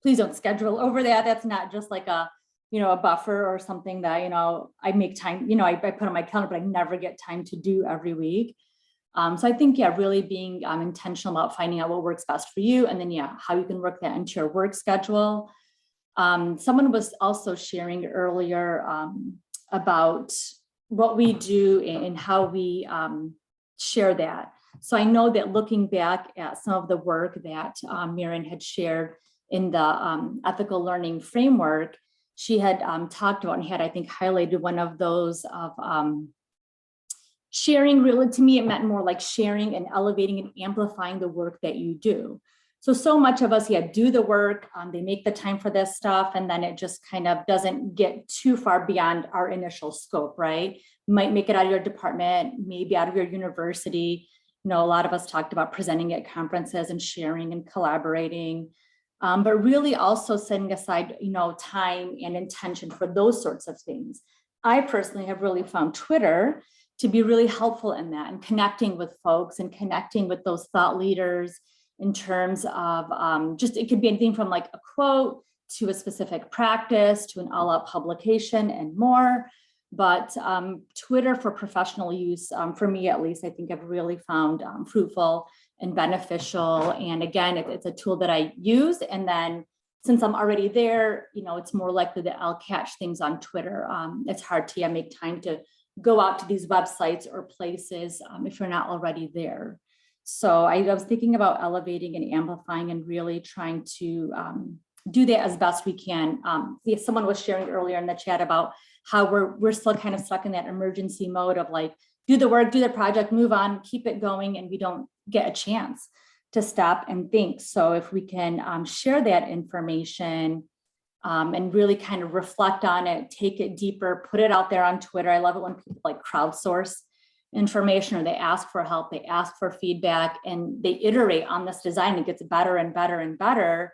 Speaker 15: please don't schedule over that. That's not just like a buffer or something that, I make time, I put on my calendar, but I never get time to do every week. So I think, really being intentional about finding out what works best for you. And then, how you can work that into your work schedule. Someone was also sharing earlier about what we do and how we share that. So I know that looking back at some of the work that Maren had shared in the ethical learning framework, she had talked about and had, I think, highlighted one of those of sharing. Really, to me, it meant more like sharing and elevating and amplifying the work that you do. So much of us, do the work, they make the time for this stuff, and then it just kind of doesn't get too far beyond our initial scope, right? might make it out of your department, maybe out of your university. You know, a lot of us talked about presenting at conferences and sharing and collaborating, but really also setting aside, you know, time and intention for those sorts of things. I personally have really found Twitter to be really helpful in that, and connecting with folks and connecting with those thought leaders in terms of just, it could be anything from like a quote to a specific practice to an all-out publication and more. But Twitter for professional use, for me at least, I think I've really found fruitful and beneficial. And again, it's a tool that I use. And then since I'm already there, you know, it's more likely that I'll catch things on Twitter. It's hard to make time to go out to these websites or places if you're not already there. So I was thinking about elevating and amplifying and really trying to do that as best we can. Someone was sharing earlier in the chat about how we're still kind of stuck in that emergency mode of like, do the work, do the project, move on, keep it going, and we don't get a chance to stop and think. So if we can share that information and really kind of reflect on it, take it deeper, put it out there on Twitter. I love it when people like crowdsource information, or they ask for help, they ask for feedback, and they iterate on this design. It gets better and better and better.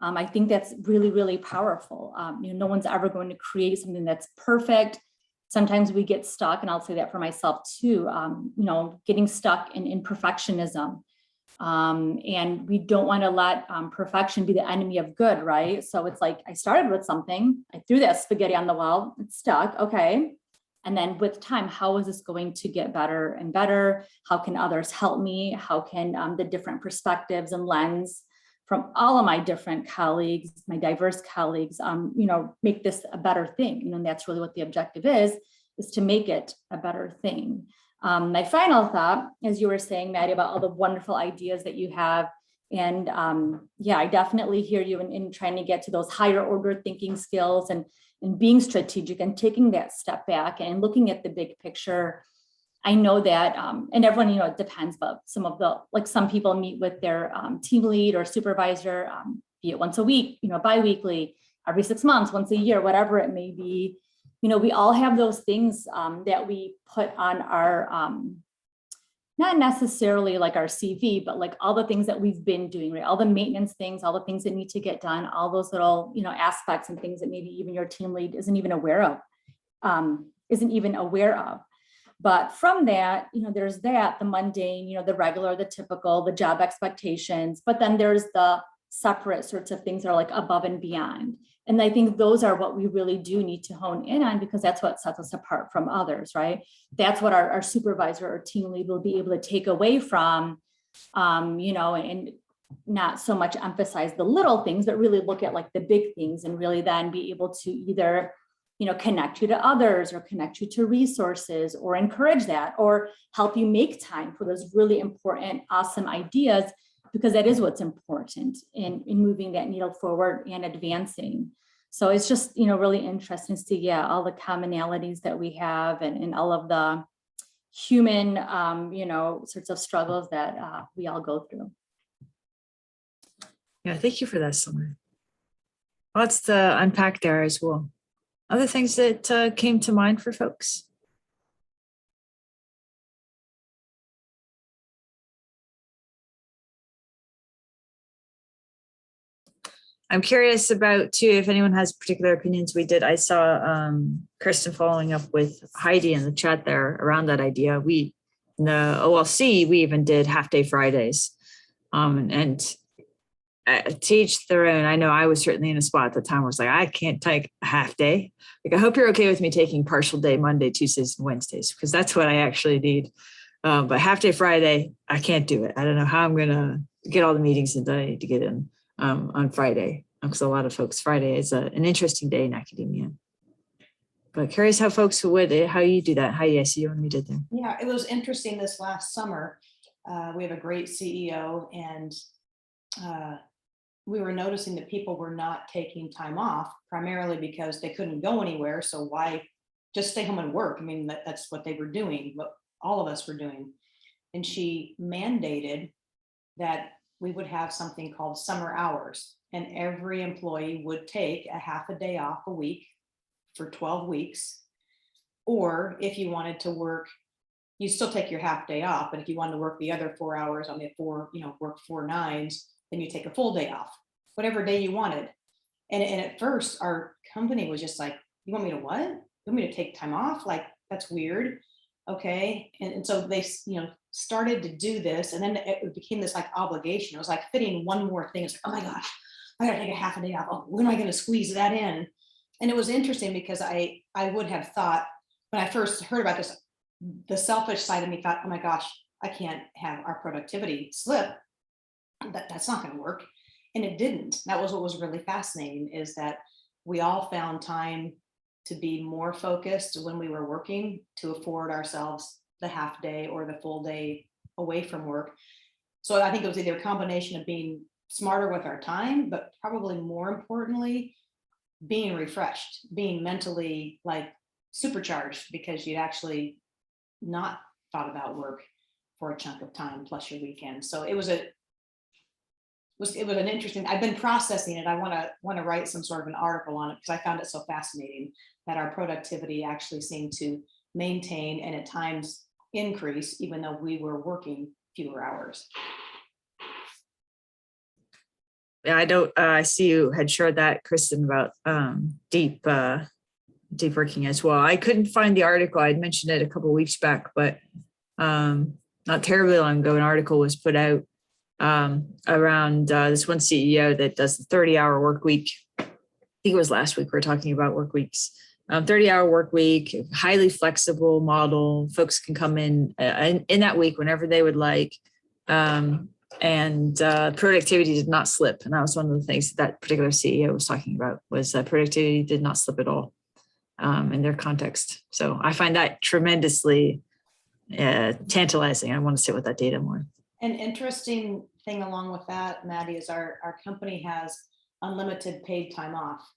Speaker 15: I think that's really, really powerful. You know, no one's ever going to create something that's perfect. Sometimes we get stuck, and I'll say that for myself too, you know, getting stuck in perfectionism. And we don't want to let perfection be the enemy of good, right? So it's like, I started with something, I threw that spaghetti on the wall, it's stuck, okay. And then with time, how is this going to get better and better? How can others help me? How can the different perspectives and lens from all of my different colleagues, my diverse colleagues, you know, make this a better thing? You know, and that's really what the objective is to make it a better thing. My final thought, as you were saying, Maddie, about all the wonderful ideas that you have. And yeah, I definitely hear you in trying to get to those higher order thinking skills and being strategic and taking that step back and looking at the big picture. I know that, and everyone, you know, it depends, but some of the, like some people meet with their team lead or supervisor, be it once a week, you know, bi-weekly, every 6 months, once a year, whatever it may be. You know, we all have those things that we put on our, not necessarily like our CV, but like all the things that we've been doing, right? All the maintenance things, all the things that need to get done, all those little, you know, aspects and things that maybe even your team lead isn't even aware of. But from that, you know, there's that, the mundane, you know, the regular, the typical, the job expectations, but then there's the separate sorts of things that are like above and beyond. And I think those are what we really do need to hone in on, because that's what sets us apart from others, right? That's what our supervisor or team lead will be able to take away from, you know, and not so much emphasize the little things, but really look at like the big things and really then be able to either, you know, connect you to others or connect you to resources or encourage that or help you make time for those really important, awesome ideas, because that is what's important in moving that needle forward and advancing. So it's just, you know, really interesting to see, yeah, all the commonalities that we have and all of the human, you know, sorts of struggles that we all go through.
Speaker 1: Yeah, thank you for that, Summer. Lots to unpack there as well. Other things that came to mind for folks? I'm curious about too, if anyone has particular opinions. I saw Kristen following up with Heidi in the chat there around that idea. We, in the OLC, we even did half-day Fridays. And to each their own. I know I was certainly in a spot at the time where I was like, I can't take a half day. Like, I hope you're okay with me taking partial day Monday, Tuesdays, and Wednesdays, because that's what I actually need. But half day Friday, I can't do it. I don't know how I'm going to get all the meetings that I need to get in on Friday, because a lot of folks, Friday is an interesting day in academia. But curious how folks how you do that. Heidi, I see you when we did that.
Speaker 7: Yeah, it was interesting this last summer. We have a great CEO, and we were noticing that people were not taking time off, primarily because they couldn't go anywhere. So why just stay home and work? I mean, that's what they were doing, what all of us were doing. And she mandated that we would have something called summer hours, and every employee would take a half a day off a week for 12 weeks. Or if you wanted to work, you still take your half day off, but if you wanted to work the other 4 hours on the work 4 nines, then you take a full day off, whatever day you wanted. And at first our company was just like, you want me to what? You want me to take time off? Like, that's weird. Okay. And so they, started to do this, and then it became this like obligation. It was like fitting one more thing. It's like, oh my gosh, I gotta take a half a day off. Oh, when am I going to squeeze that in? And it was interesting because I would have thought when I first heard about this, the selfish side of me thought, oh my gosh, I can't have our productivity slip. That's not going to work. And it didn't. That was what was really fascinating, is that we all found time to be more focused when we were working, to afford ourselves the half day or the full day away from work. So I think it was either a combination of being smarter with our time, but probably more importantly, being refreshed, being mentally like supercharged, because you'd actually not thought about work for a chunk of time plus your weekend. So it was an interesting, I've been processing it. I want to write some sort of an article on it because I found it so fascinating that our productivity actually seemed to maintain and at times increase, even though we were working fewer hours.
Speaker 1: Yeah, I see you had shared that, Kristen, about deep working as well. I couldn't find the article. I'd mentioned it a couple of weeks back, but not terribly long ago, an article was put out around this one CEO that does the 30-hour work week. I think it was last week we were talking about work weeks. 30-hour work week, highly flexible model. Folks can come in that week whenever they would like. And productivity did not slip. And that was one of the things that particular CEO was talking about, was that productivity did not slip at all in their context. So I find that tremendously tantalizing. I want to sit with that data more.
Speaker 7: An interesting thing along with that, Maddie, is our company has unlimited paid time off.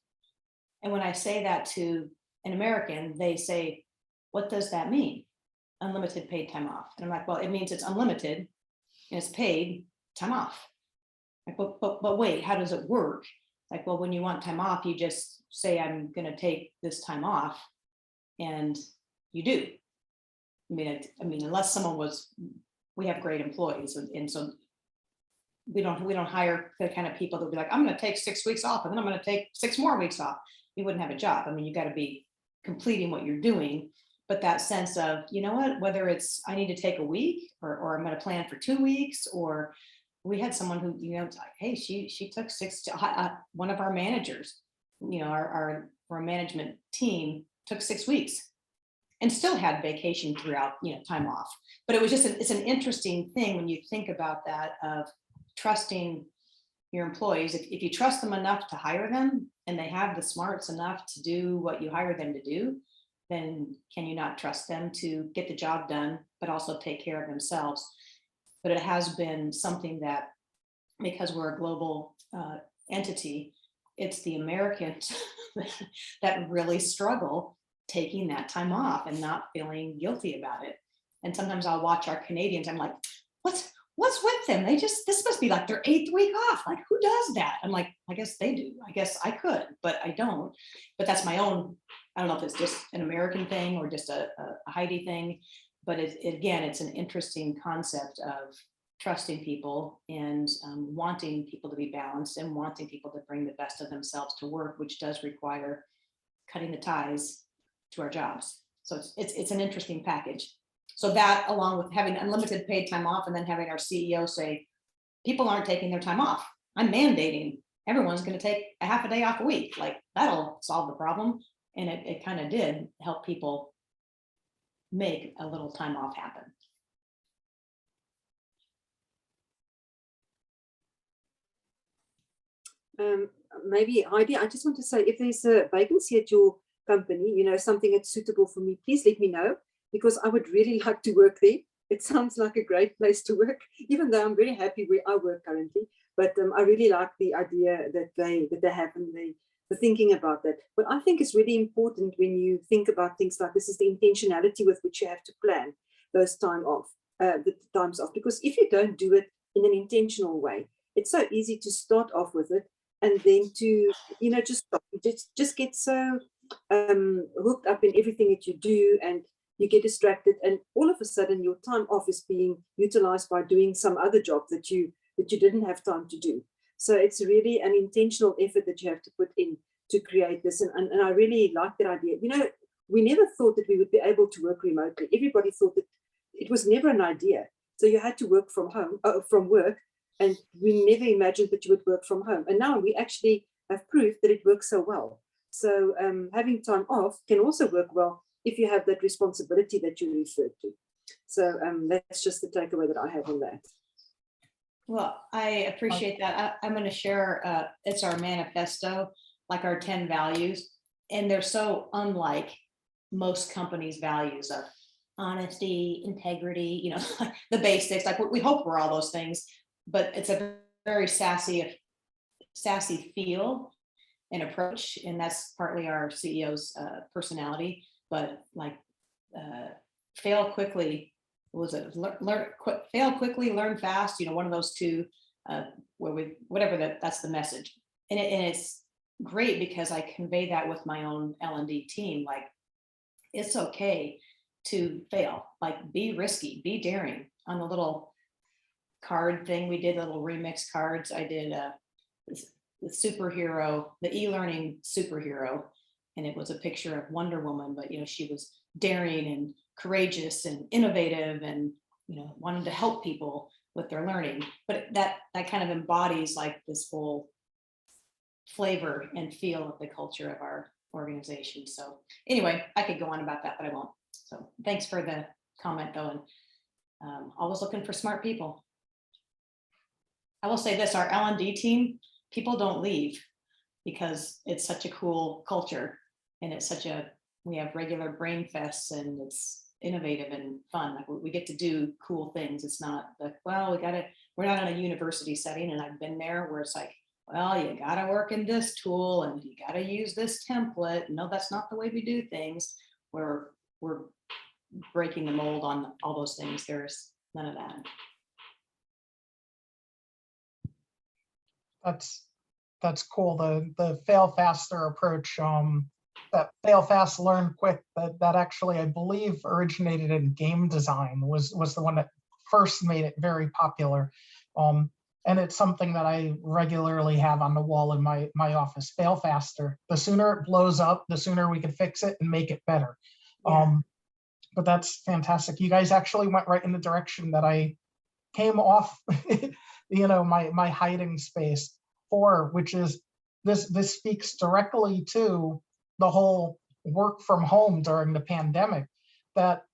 Speaker 7: And when I say that to an American, they say, what does that mean? Unlimited paid time off. And I'm like, well, it means it's unlimited and it's paid time off. Like, but wait, how does it work? Like, well, when you want time off, you just say, I'm going to take this time off, and you do. I mean, unless someone we have great employees, and so we don't hire the kind of people that'll be like, I'm going to take 6 weeks off, and then I'm going to take 6 more weeks off. You wouldn't have a job. I mean, you got to be completing what you're doing. But that sense of, you know what, whether it's I need to take a week or I'm going to plan for 2 weeks, or we had someone who, hey, she took 6, one of our managers, our management team took 6 weeks and still had vacation throughout, time off. But it was just, it's an interesting thing when you think about that, of trusting your employees. If you trust them enough to hire them and they have the smarts enough to do what you hire them to do, then can you not trust them to get the job done, but also take care of themselves? But it has been something that, because we're a global entity, it's the Americans that really struggle taking that time off and not feeling guilty about it. And sometimes I'll watch our Canadians, I'm like, what's with them? This must be like their 8th week off. Like, who does that? I'm like, I guess they do. I guess I could, but I don't. But that's my own, I don't know if it's just an American thing or just a Heidi thing, but again, it's an interesting concept of trusting people and wanting people to be balanced and wanting people to bring the best of themselves to work, which does require cutting the ties to our jobs. So it's an interesting package. So that, along with having unlimited paid time off, and then having our CEO say, people aren't taking their time off. I'm mandating everyone's going to take a half a day off a week. Like, that'll solve the problem. And it kind of did help people make a little time off happen.
Speaker 16: Maybe Heidi, I just want to say, if there's a vacancy at your company, something that's suitable for me, please let me know, because I would really like to work there. It sounds like a great place to work, even though I'm very happy where I work currently. But I really like the idea that they have, and the thinking about that. But I think it's really important when you think about things like this, is the intentionality with which you have to plan those times off, because if you don't do it in an intentional way, it's so easy to start off with it and then to, just stop. Just get so hooked up in everything that you do, and you get distracted, and all of a sudden your time off is being utilized by doing some other job that you didn't have time to do. So it's really an intentional effort that you have to put in to create this. And I really like that idea. You know, we never thought that we would be able to work remotely. Everybody thought that it was never an idea. So you had to work from home, from work, and we never imagined that you would work from home. And now we actually have proof that it works so well. So having time off can also work well if you have that responsibility that you referred to. So that's just the takeaway that I have on that.
Speaker 7: Well, I appreciate that. I'm going to share, it's our manifesto, like our 10 values, and they're so unlike most companies' values of honesty, integrity, you know, the basics. Like we hope we're all those things, but it's a very sassy feel and approach, and that's partly our CEO's personality. But like, fail quickly. Was it fail quickly, learn fast? You know, one of those two. That's the message, and it's great because I convey that with my own L&D team. Like, it's okay to fail. Like, be risky, be daring. On the little card thing we did, little remix cards, I did the superhero, the e-learning superhero, and it was a picture of Wonder Woman, but you know, she was daring and courageous and innovative, and you know, wanted to help people with their learning. But that kind of embodies like this whole flavor and feel of the culture of our organization. So anyway, I could go on about that, but I won't. So thanks for the comment though, and always looking for smart people. I will say this, our L&D team, people don't leave because it's such a cool culture, and it's we have regular brain fests, and it's innovative and fun. Like, we get to do cool things. It's not like, well, we're not in a university setting, and I've been there where it's like, well, you got to work in this tool and you got to use this template. No, that's not the way we do things. We're breaking the mold on all those things. There's none of that.
Speaker 14: That's cool. The fail faster approach, that fail fast, learn quick, that actually, I believe, originated in game design, was the one that first made it very popular. And it's something that I regularly have on the wall in my office. Fail faster. The sooner it blows up, the sooner we can fix it and make it better. Yeah. But that's fantastic. You guys actually went right in the direction that I came off, you know, my hiding space for, which is this speaks directly to the whole work from home during the pandemic. That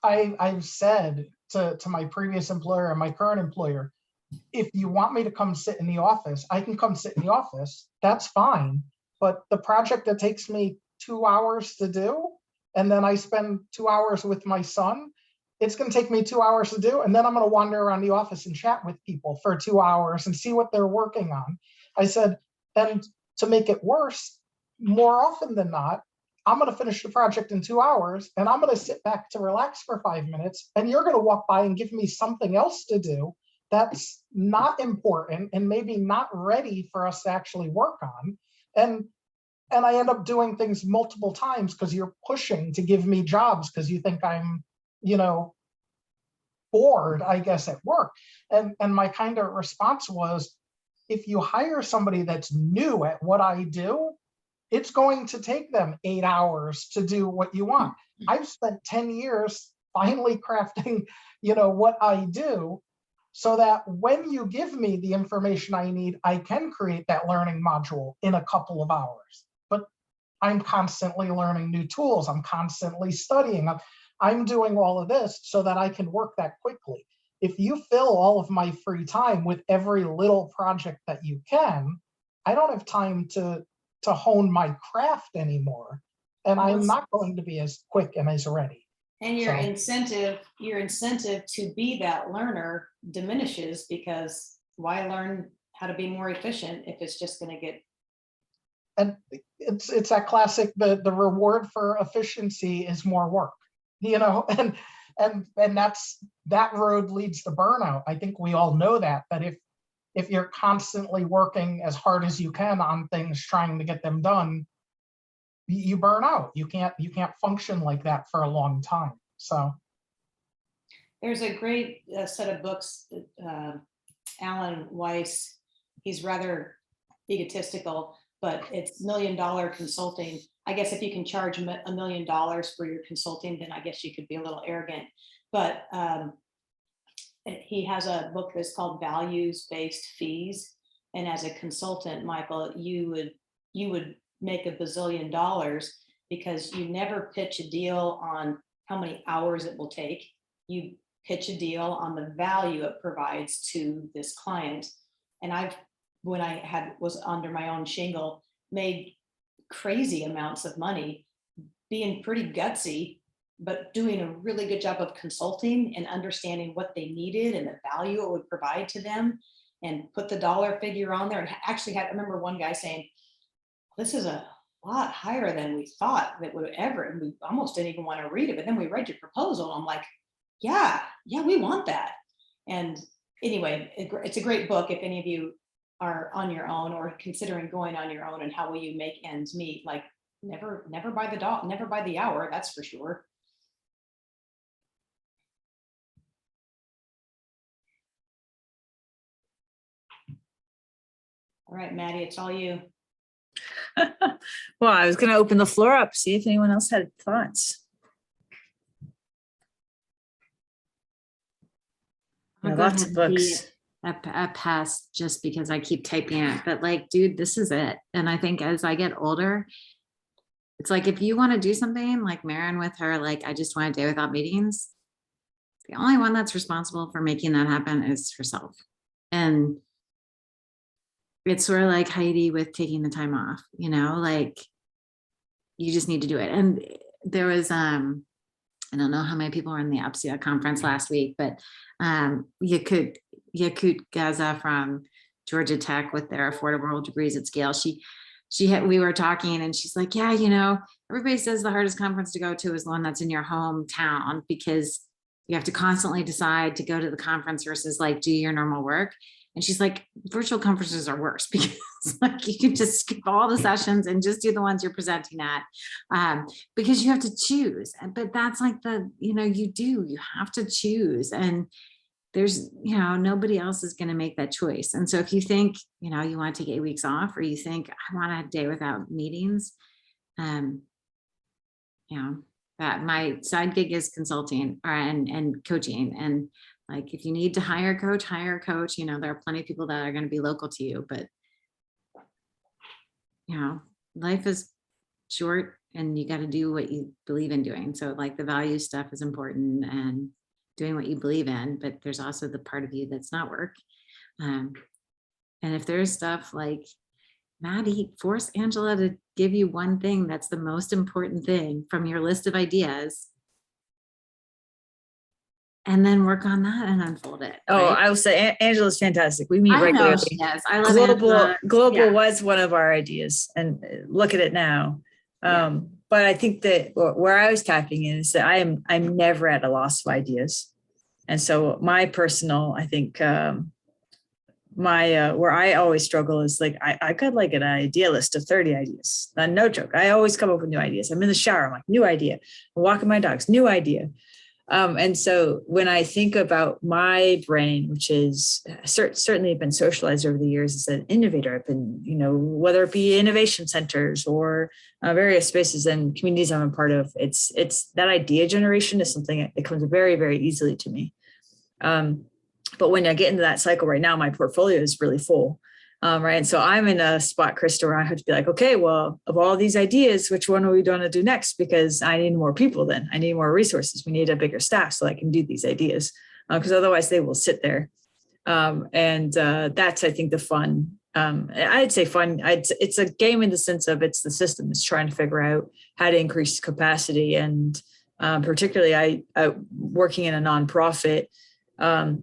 Speaker 14: I've said to my previous employer and my current employer, if you want me to come sit in the office, I can come sit in the office. That's fine. But the project that takes me 2 hours to do, and then I spend 2 hours with my son, it's going to take me 2 hours to do. And then I'm going to wander around the office and chat with people for 2 hours and see what they're working on. I said, and to make it worse, more often than not, I'm going to finish the project in 2 hours, and I'm going to sit back to relax for 5 minutes, and you're going to walk by and give me something else to do that's not important and maybe not ready for us to actually work on. And I end up doing things multiple times because you're pushing to give me jobs because you think I'm, you know, bored, I guess, at work. And my kind of response was, if you hire somebody that's new at what I do, it's going to take them 8 hours to do what you want. I've spent 10 years finally crafting, you know, what I do, so that when you give me the information I need, I can create that learning module in a couple of hours. But I'm constantly learning new tools. I'm constantly studying. I'm doing all of this so that I can work that quickly. If you fill all of my free time with every little project that you can, I don't have time to hone my craft anymore. And I'm not going to be as quick and as ready.
Speaker 7: And your incentive to be that learner diminishes, because why learn how to be more efficient if it's just going to get.
Speaker 14: And it's that classic, the reward for efficiency is more work, you know, and that road leads to burnout. I think we all know that if you're constantly working as hard as you can on things, trying to get them done, you burn out. You can't function like that for a long time. So
Speaker 7: there's a great set of books, Alan Weiss, he's rather egotistical, but it's $1 Million Consulting. I guess if you can charge $1 million for your consulting, then I guess you could be a little arrogant. But he has a book that's called Values-Based Fees. And as a consultant, Michael, you would make $1 bazillion because you never pitch a deal on how many hours it will take. You pitch a deal on the value it provides to this client. And when I was under my own shingle, made crazy amounts of money, being pretty gutsy, but doing a really good job of consulting and understanding what they needed and the value it would provide to them, and put the dollar figure on there. And actually I remember one guy saying, this is a lot higher than we thought that would ever, and we almost didn't even want to read it, but then we read your proposal. I'm like, yeah, we want that. And anyway, it's a great book if any of you are on your own or considering going on your own, and how will you make ends meet. Like never by the hour, that's for sure. All right, Maddie, it's all you.
Speaker 1: Well, I was going to open the floor up, see if anyone else had thoughts.
Speaker 17: Yeah, lots of books. A pass just because I keep typing it, but like, dude, this is it. And I think as I get older, it's like, if you want to do something like Marin with her, like, I just want a day without meetings, the only one that's responsible for making that happen is herself. And it's sort of like Heidi with taking the time off, you know, like you just need to do it. And there was, I don't know how many people were in the APSIA conference last week, but Yakut Gaza from Georgia Tech with their affordable degrees at scale. We were talking and she's like, yeah, you know, everybody says the hardest conference to go to is the one that's in your hometown, because you have to constantly decide to go to the conference versus like do your normal work. And she's like, virtual conferences are worse because like you can just skip all the sessions and just do the ones you're presenting at, because you have to choose. But that's like you have to choose. And there's, nobody else is going to make that choice. And so if you think, you want to take 8 weeks off, or you think I want a day without meetings, that my side gig is consulting and coaching. And like, if you need to hire a coach, there are plenty of people that are going to be local to you, but life is short and you got to do what you believe in doing. So like the value stuff is important and doing what you believe in, but there's also the part of you that's not work. And if there's stuff like, Maddie, force Angela to give you one thing that's the most important thing from your list of ideas, and then work on that and unfold it.
Speaker 1: Oh,
Speaker 17: right?
Speaker 1: I will say Angela's fantastic. We meet
Speaker 17: I know
Speaker 1: regularly.
Speaker 17: she is. I love
Speaker 1: Global was one of our ideas, and look at it now. But I think that where I was tapping in is that I'm never at a loss of ideas. And so my personal, I think where I always struggle is like, I got like an idea list of 30 ideas. No joke. I always come up with new ideas. I'm in the shower, I'm like, new idea. I'm walking my dogs, new idea. And so when I think about my brain, which is certainly been socialized over the years as an innovator, I've been, whether it be innovation centers or various spaces and communities I'm a part of, it's that idea generation is something that comes very, very easily to me. But when I get into that cycle right now, my portfolio is really full. Right. And so I'm in a spot, Krista, where I have to be like, okay, well, of all these ideas, which one are we going to do next? Because I need more people then. I need more resources. We need a bigger staff so I can do these ideas, because otherwise they will sit there. And that's, I think, the fun. I'd say fun. It's a game in the sense of it's the system. It's trying to figure out how to increase capacity. And particularly I working in a nonprofit,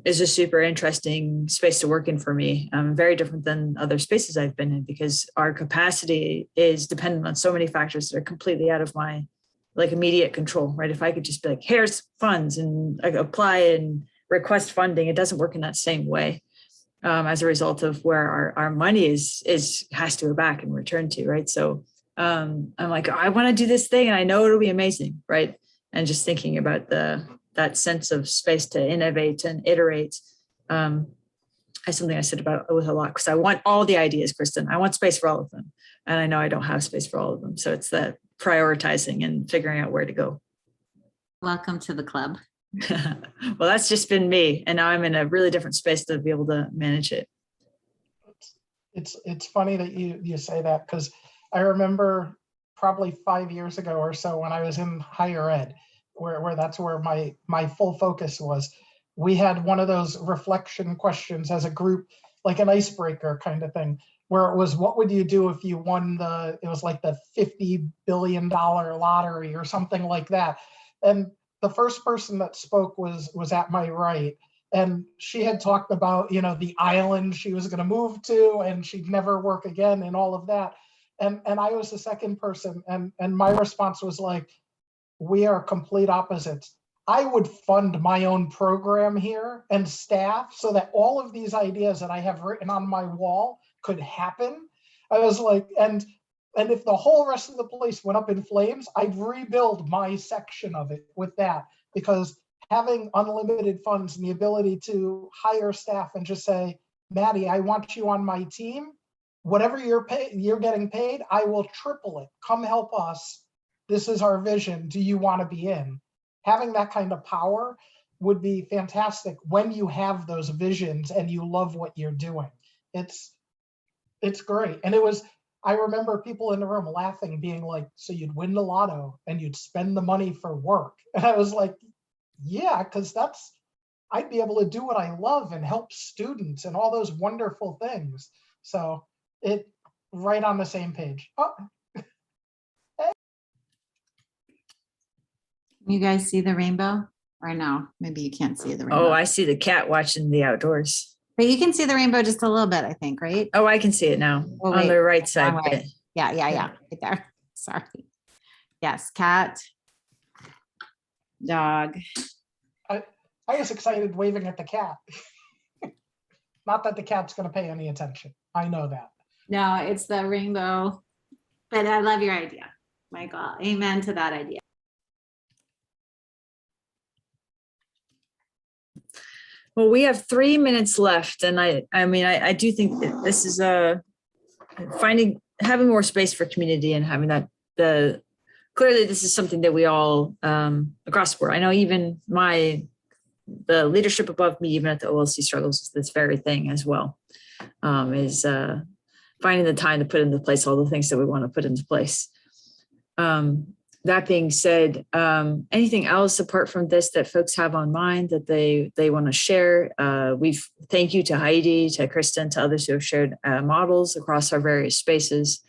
Speaker 1: is a super interesting space to work in for me. Very different than other spaces I've been in, because our capacity is dependent on so many factors that are completely out of my immediate control, right? If I could just be like, here's funds and apply and request funding, it doesn't work in that same way as a result of where our money has to go back and return to, right? So I'm like, I want to do this thing and I know it'll be amazing, right? And just thinking about that sense of space to innovate and iterate. Is something I said about with a lot, because I want all the ideas, Kristen. I want space for all of them. And I know I don't have space for all of them. So it's that prioritizing and figuring out where to go.
Speaker 17: Welcome to the club.
Speaker 1: Well, that's just been me. And now I'm in a really different space to be able to manage it.
Speaker 14: It's funny that you say that, because I remember probably 5 years ago or so when I was in higher ed, where that's where my full focus was. We had one of those reflection questions as a group, like an icebreaker kind of thing, where it was, what would you do if you won it was like the $50 billion lottery or something like that. And the first person that spoke was at my right. And she had talked about, the island she was going to move to and she'd never work again and all of that. And I was the second person. And my response was like, we are complete opposites. I would fund my own program here and staff so that all of these ideas that I have written on my wall could happen. I was like, and if the whole rest of the place went up in flames, I'd rebuild my section of it with that, because having unlimited funds and the ability to hire staff and just say, Maddie, I want you on my team. Whatever you're getting paid, I will triple it. Come help us. This is our vision. Do you want to be in? Having that kind of power would be fantastic when you have those visions and you love what you're doing. It's great. And I remember people in the room laughing, being like, so you'd win the lotto and you'd spend the money for work. And I was like, yeah, because I'd be able to do what I love and help students and all those wonderful things. So right on the same page. Oh.
Speaker 17: You guys see the rainbow? Or no? Maybe you can't see the rainbow.
Speaker 1: Oh, I see the cat watching the outdoors.
Speaker 17: But you can see the rainbow just a little bit, I think, right?
Speaker 1: Oh, I can see it now on the right side.
Speaker 17: Yeah, right there. Sorry. Yes, cat, dog.
Speaker 14: I was excited waving at the cat. Not that the cat's going to pay any attention. I know that.
Speaker 17: No, it's the rainbow. But I love your idea, Michael. Amen to that idea.
Speaker 1: Well, we have 3 minutes left, and I do think that this is having more space for community and having that clearly this is something that we all across the board. I know even the leadership above me, even at the OLC struggles with this very thing as well, is finding the time to put into place all the things that we want to put into place. That being said, anything else apart from this that folks have on mind that they want to share? Thank you to Heidi, to Kristen, to others who have shared models across our various spaces,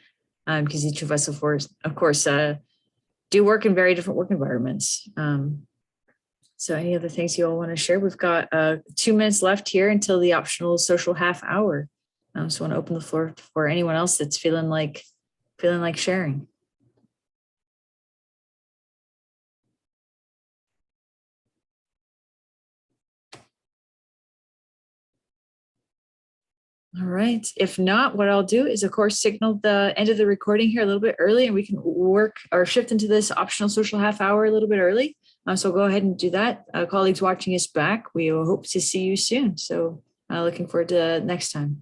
Speaker 1: because each of us, of course, do work in very different work environments. So any other things you all want to share? We've got 2 minutes left here until the optional social half hour. So I want to open the floor for anyone else that's feeling like sharing. All right. If not, what I'll do is, of course, signal the end of the recording here a little bit early, and we can work or shift into this optional social half hour a little bit early. So go ahead and do that. Colleagues watching us back, we will hope to see you soon. So looking forward to next time.